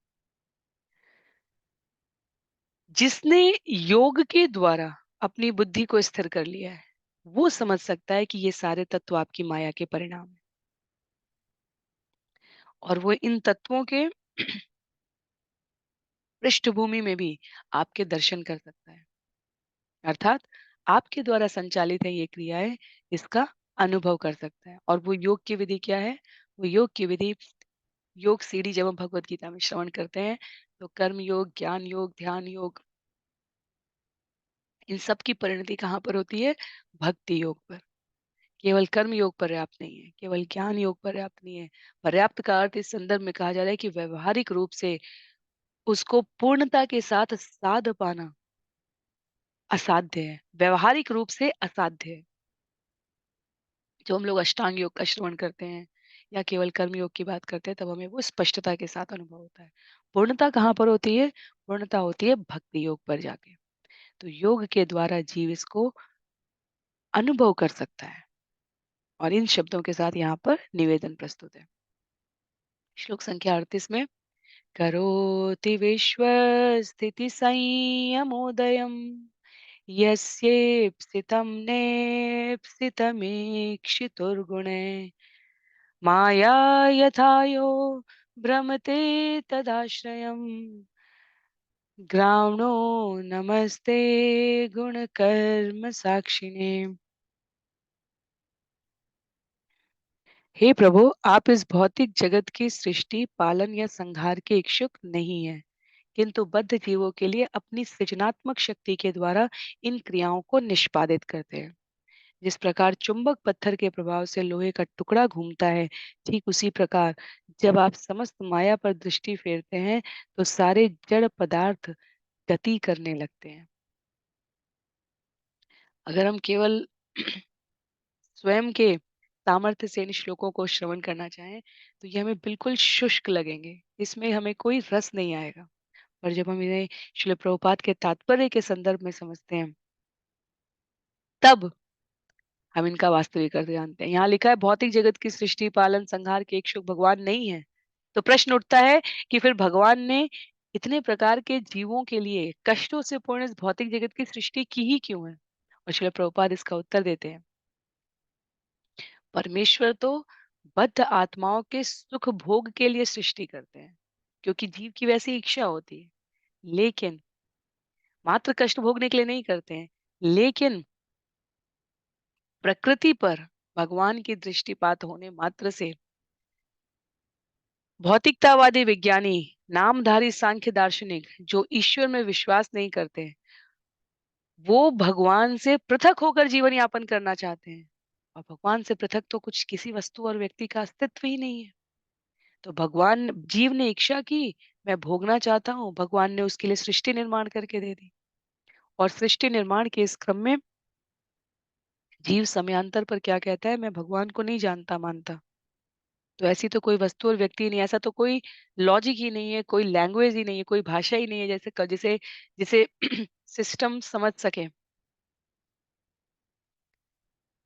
जिसने योग के द्वारा अपनी बुद्धि को स्थिर कर लिया है, वो समझ सकता है कि ये सारे तत्व आपकी माया के परिणाम हैं और वो इन तत्वों के पृष्ठभूमि में भी आपके दर्शन कर सकता है। अर्थात आपके द्वारा संचालित है ये क्रियाएं, इसका अनुभव कर सकता है। और वो योग की विधि क्या है? वो योग की विधि, योग सीढ़ी जब हम भगवत गीता में श्रवण करते हैं, तो कर्म योग, ज्ञान योग, ध्यान योग, इन सब की परिणति कहाँ पर होती है? भक्ति योग पर। केवल कर्म योग पर्याप्त नहीं है, केवल ज्ञान योग पर्याप्त नहीं है। पर्याप्त का अर्थ इस संदर्भ में कहा जा रहा है कि व्यवहारिक रूप से उसको पूर्णता के साथ साध पाना असाध्य है, व्यवहारिक रूप से असाध्य है। जो हम लोग अष्टांग योग का श्रवण करते हैं या केवल कर्म योग की बात करते हैं, तब हमें वो स्पष्टता के साथ अनुभव होता है। पूर्णता कहाँ पर होती है? पूर्णता होती है भक्ति योग पर जाके। तो योग के द्वारा जीव इसको अनुभव कर सकता है और इन शब्दों के साथ यहाँ पर निवेदन प्रस्तुत है। श्लोक संख्या 38 में, करोति विश्वस्थितिसंयमोदयम् यस्येप्सितं नेप्सितमीक्षितुर्गुणे माया यथा यो भ्रमते तदाश्रयम् ग्रामणो नमस्ते गुणकर्म साक्षिणे। हे प्रभु, आप इस भौतिक जगत की सृष्टि, पालन या संहार के इच्छुक नहीं हैं, किंतु बद्ध जीवों के लिए अपनी सृजनात्मक शक्ति के द्वारा इन क्रियाओं को निष्पादित करते हैं। जिस प्रकार चुंबक पत्थर के प्रभाव से लोहे का टुकड़ा घूमता है, ठीक उसी प्रकार जब आप समस्त माया पर दृष्टि फेरते हैं, तो सारे जड़ पदार्थ गति करने लगते हैं। अगर हम केवल स्वयं के सामर्थ्य से इन श्लोकों को श्रवण करना चाहें, तो ये हमें बिल्कुल शुष्क लगेंगे, इसमें हमें कोई रस नहीं आएगा। पर जब हम इन्हें श्रील प्रभुपाद के तात्पर्य के संदर्भ में समझते हैं, तब हम इनका वास्तविक अर्थ जानते हैं। यहाँ लिखा है भौतिक जगत की सृष्टि पालन संहार के इच्छुक भगवान नहीं है। तो प्रश्न उठता है कि फिर भगवान ने इतने प्रकार के जीवों के लिए कष्टों से पूर्ण इस भौतिक जगत की सृष्टि की ही क्यों है? और श्रील प्रभुपाद इसका उत्तर देते हैं, परमेश्वर तो बद्ध आत्माओं के सुख भोग के लिए सृष्टि करते हैं, क्योंकि जीव की वैसी इच्छा होती है। लेकिन मात्र कष्ट भोगने के लिए नहीं करते हैं। लेकिन प्रकृति पर भगवान की दृष्टिपात होने मात्र से भौतिकतावादी विज्ञानी, नामधारी सांख्य दार्शनिक जो ईश्वर में विश्वास नहीं करते, वो भगवान से पृथक होकर जीवन यापन करना चाहते हैं। और भगवान से पृथक तो कुछ किसी वस्तु और व्यक्ति का अस्तित्व ही नहीं है। तो भगवान जीव ने इच्छा की, मैं भोगना चाहता हूँ, भगवान ने उसके लिए सृष्टि निर्माण करके दे दी। और सृष्टि निर्माण के इस क्रम में जीव समयांतर पर क्या कहता है, मैं भगवान को नहीं जानता मानता। तो ऐसी तो कोई वस्तु और व्यक्ति ही नहीं, ऐसा तो कोई लॉजिक ही नहीं है, कोई लैंग्वेज ही नहीं है, कोई भाषा ही नहीं है जिसे जिसे सिस्टम समझ सके।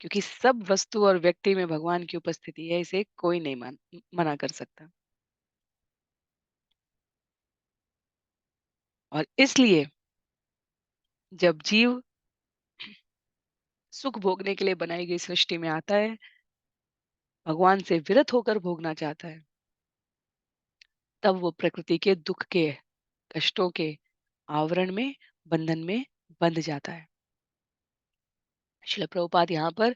क्योंकि सब वस्तु और व्यक्ति में भगवान की उपस्थिति है, इसे कोई नहीं मना कर सकता। और इसलिए जब जीव सुख भोगने के लिए बनाई गई सृष्टि में आता है, भगवान से विरत होकर भोगना चाहता है, तब वो प्रकृति के दुख के, कष्टों के आवरण में, बंधन में बंध जाता है। श्रील प्रभुपाद यहाँ पर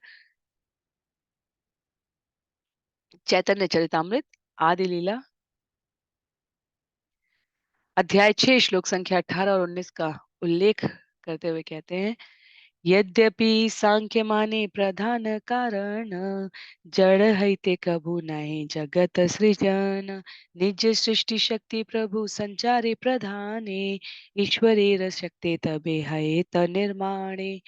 चैतन्य चरितामृत आदि लीला अध्याय 6 श्लोक संख्या 18 और 19 का उल्लेख करते हुए कहते हैं, यद्यपि सांख्य माने प्रधान कारण, जड़ हईते कभु नहीं जगत सृजन, निज सृष्टि शक्ति प्रभु संचारे प्रधाने, ईश्वरेर शक्ति तबे है निर्माणे।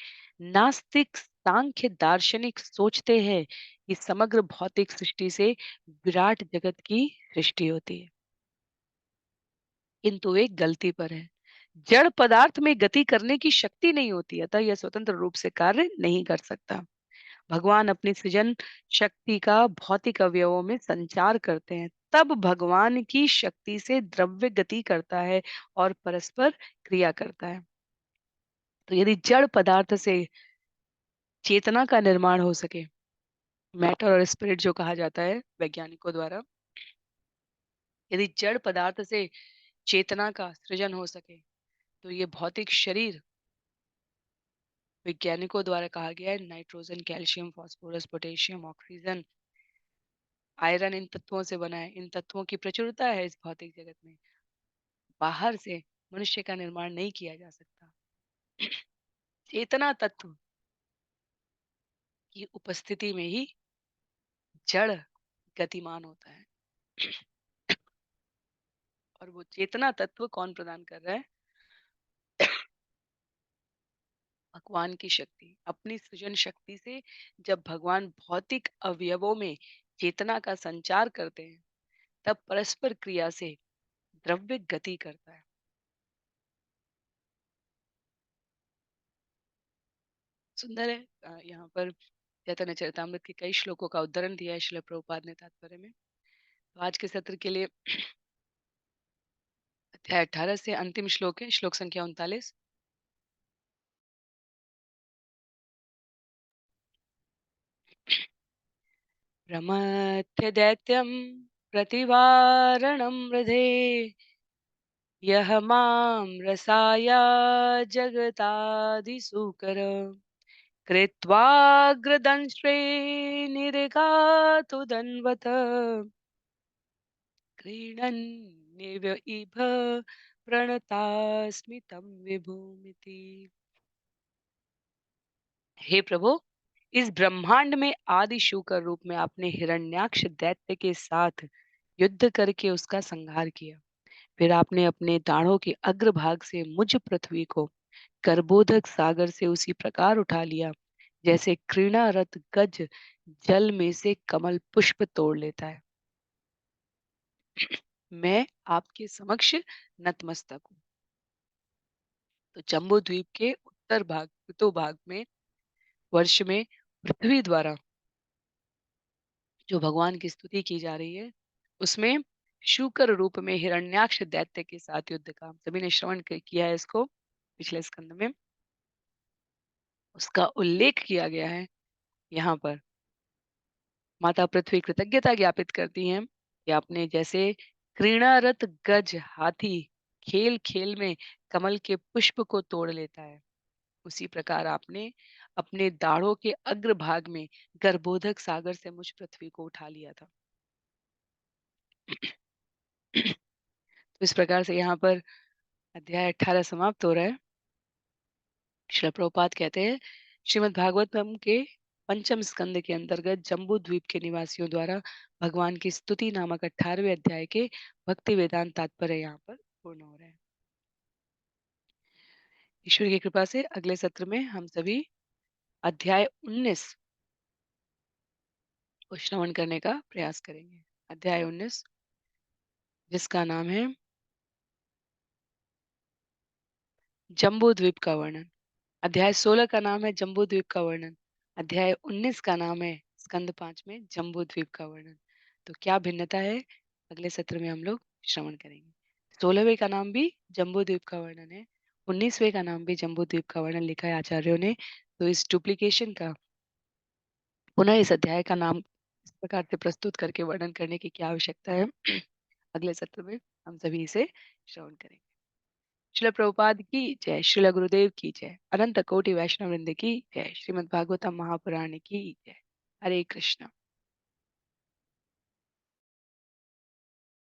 नास्तिक सांख्य दार्शनिक सोचते हैं कि समग्र भौतिक सृष्टि से विराट जगत की सृष्टि होती है, किंतु एक गलती पर है। जड़ पदार्थ में गति करने की शक्ति नहीं होती, अतः यह स्वतंत्र रूप से कार्य नहीं कर सकता। भगवान अपनी सृजन शक्ति का भौतिक अवयवों में संचार करते हैं, तब भगवान की शक्ति से द्रव्य गति करता है और परस्पर क्रिया करता है। तो यदि जड़ पदार्थ से चेतना का निर्माण हो सके, मैटर और स्पिरिट जो कहा जाता है वैज्ञानिकों द्वारा, यदि जड़ पदार्थ से चेतना का सृजन हो सके, तो ये भौतिक शरीर वैज्ञानिकों द्वारा कहा गया है, nitrogen, calcium, phosphorus, potassium, oxygen, iron in तत्वों से बना है। इन तत्वों की प्रचुरता है इस भौतिक जगत में। बाहर से मनुष्य का निर्माण नहीं किया जा सकता। चेतना तत्व की उपस्थिति में ही जड़ गतिमान होता है। और वो चेतना तत्व कौन प्रदान कर रहा है? भगवान की शक्ति, अपनी सृजन शक्ति से जब भगवान भौतिक अवयवों में चेतना का संचार करते हैं, तब परस्पर क्रिया से द्रव्य गति करता है। सुंदर है। यहाँ पर चैतन्य चरितामृत के कई श्लोकों का उद्धरण दिया है श्रील प्रभुपाद ने तात्पर्य में। तो आज के सत्र के लिए अध्याय 18 से अंतिम श्लोक है, श्लोक संख्या 39। प्रमथ्य दैत्यम प्रतिवारणं रधे, यह मां रसाया जगतादिसूकर, कृत्वाग्रदंष्ट्रे निर्घातु दन्वत, क्रीडन्निव इभ प्रणतास्मि तं विभुमिति। हे प्रभु, इस ब्रह्मांड में आदि शूकर रूप में आपने हिरण्याक्ष दैत्य के साथ युद्ध करके उसका संहार किया। फिर आपने अपने दाढ़ों के अग्रभाग से मुझ पृथ्वी को कर्बोदक सागर से उसी प्रकार उठा लिया, जैसे क्रीड़ारत गज जल में से कमल पुष्प तोड़ लेता है। मैं आपके समक्ष नतमस्तक हूँ। तो जम्बू द्वीप के उत्तर भाग, तो भाग में वर्ष में पृथ्वी द्वारा जो भगवान की स्तुति की जा रही है, उसमें शूकर रूप में हिरण्याक्ष दैत्य के साथ युद्ध का, हम सभी ने श्रवण किया है इसको पिछले स्कंद में, उसका उल्लेख किया गया है यहाँ पर। माता पृथ्वी कृतज्ञता ज्ञापित करती हैं कि आपने जैसे क्रीड़ारत गज हाथी खेल खेल में कमल के पुष्प को तोड़ लेता है, उसी प्रकार आपने अपने दाढ़ों के अग्रभाग में गर्भोधक सागर से मुझ पृथ्वी को उठा लिया था। तो इस प्रकार से यहाँ पर अध्याय 18 समाप्त हो रहा है। श्रील प्रभुपाद कहते हैं श्रीमद् भागवतम के पंचम स्कंद के अंतर्गत जम्बू द्वीप के निवासियों द्वारा भगवान की स्तुति नामक 18वें अध्याय के भक्ति वेदांत तात्पर्य यहाँ पर पूर्ण हो रहे हैं। ईश्वर की कृपा से अगले सत्र में हम सभी अध्याय 19 को श्रवण करने का प्रयास करेंगे। अध्याय 19 जिसका नाम है जम्बू द्वीप का वर्णन। अध्याय 16 का नाम है जम्बू द्वीप का वर्णन। अध्याय 19 का नाम है स्कंद 5 में जम्बू द्वीप का वर्णन। तो क्या भिन्नता है अगले सत्र में हम लोग श्रवण करेंगे। 16वें का नाम भी जम्बू द्वीप का वर्णन है, 19वें का नाम भी जम्बू द्वीप का वर्णन लिखा है आचार्यों ने। तो इस डुप्लीकेशन का पुनः इस अध्याय का नाम इस प्रकार से प्रस्तुत करके वर्णन करने की क्या आवश्यकता है अगले सत्र में हम सभी इसे श्रवण करेंगे। श्रील प्रभुपाद की जय, श्रील गुरुदेव की जय, अनंत कोटि वैष्णव वृंद की जय, श्रीमद् भागवतम महापुराण की जय। हरे कृष्ण।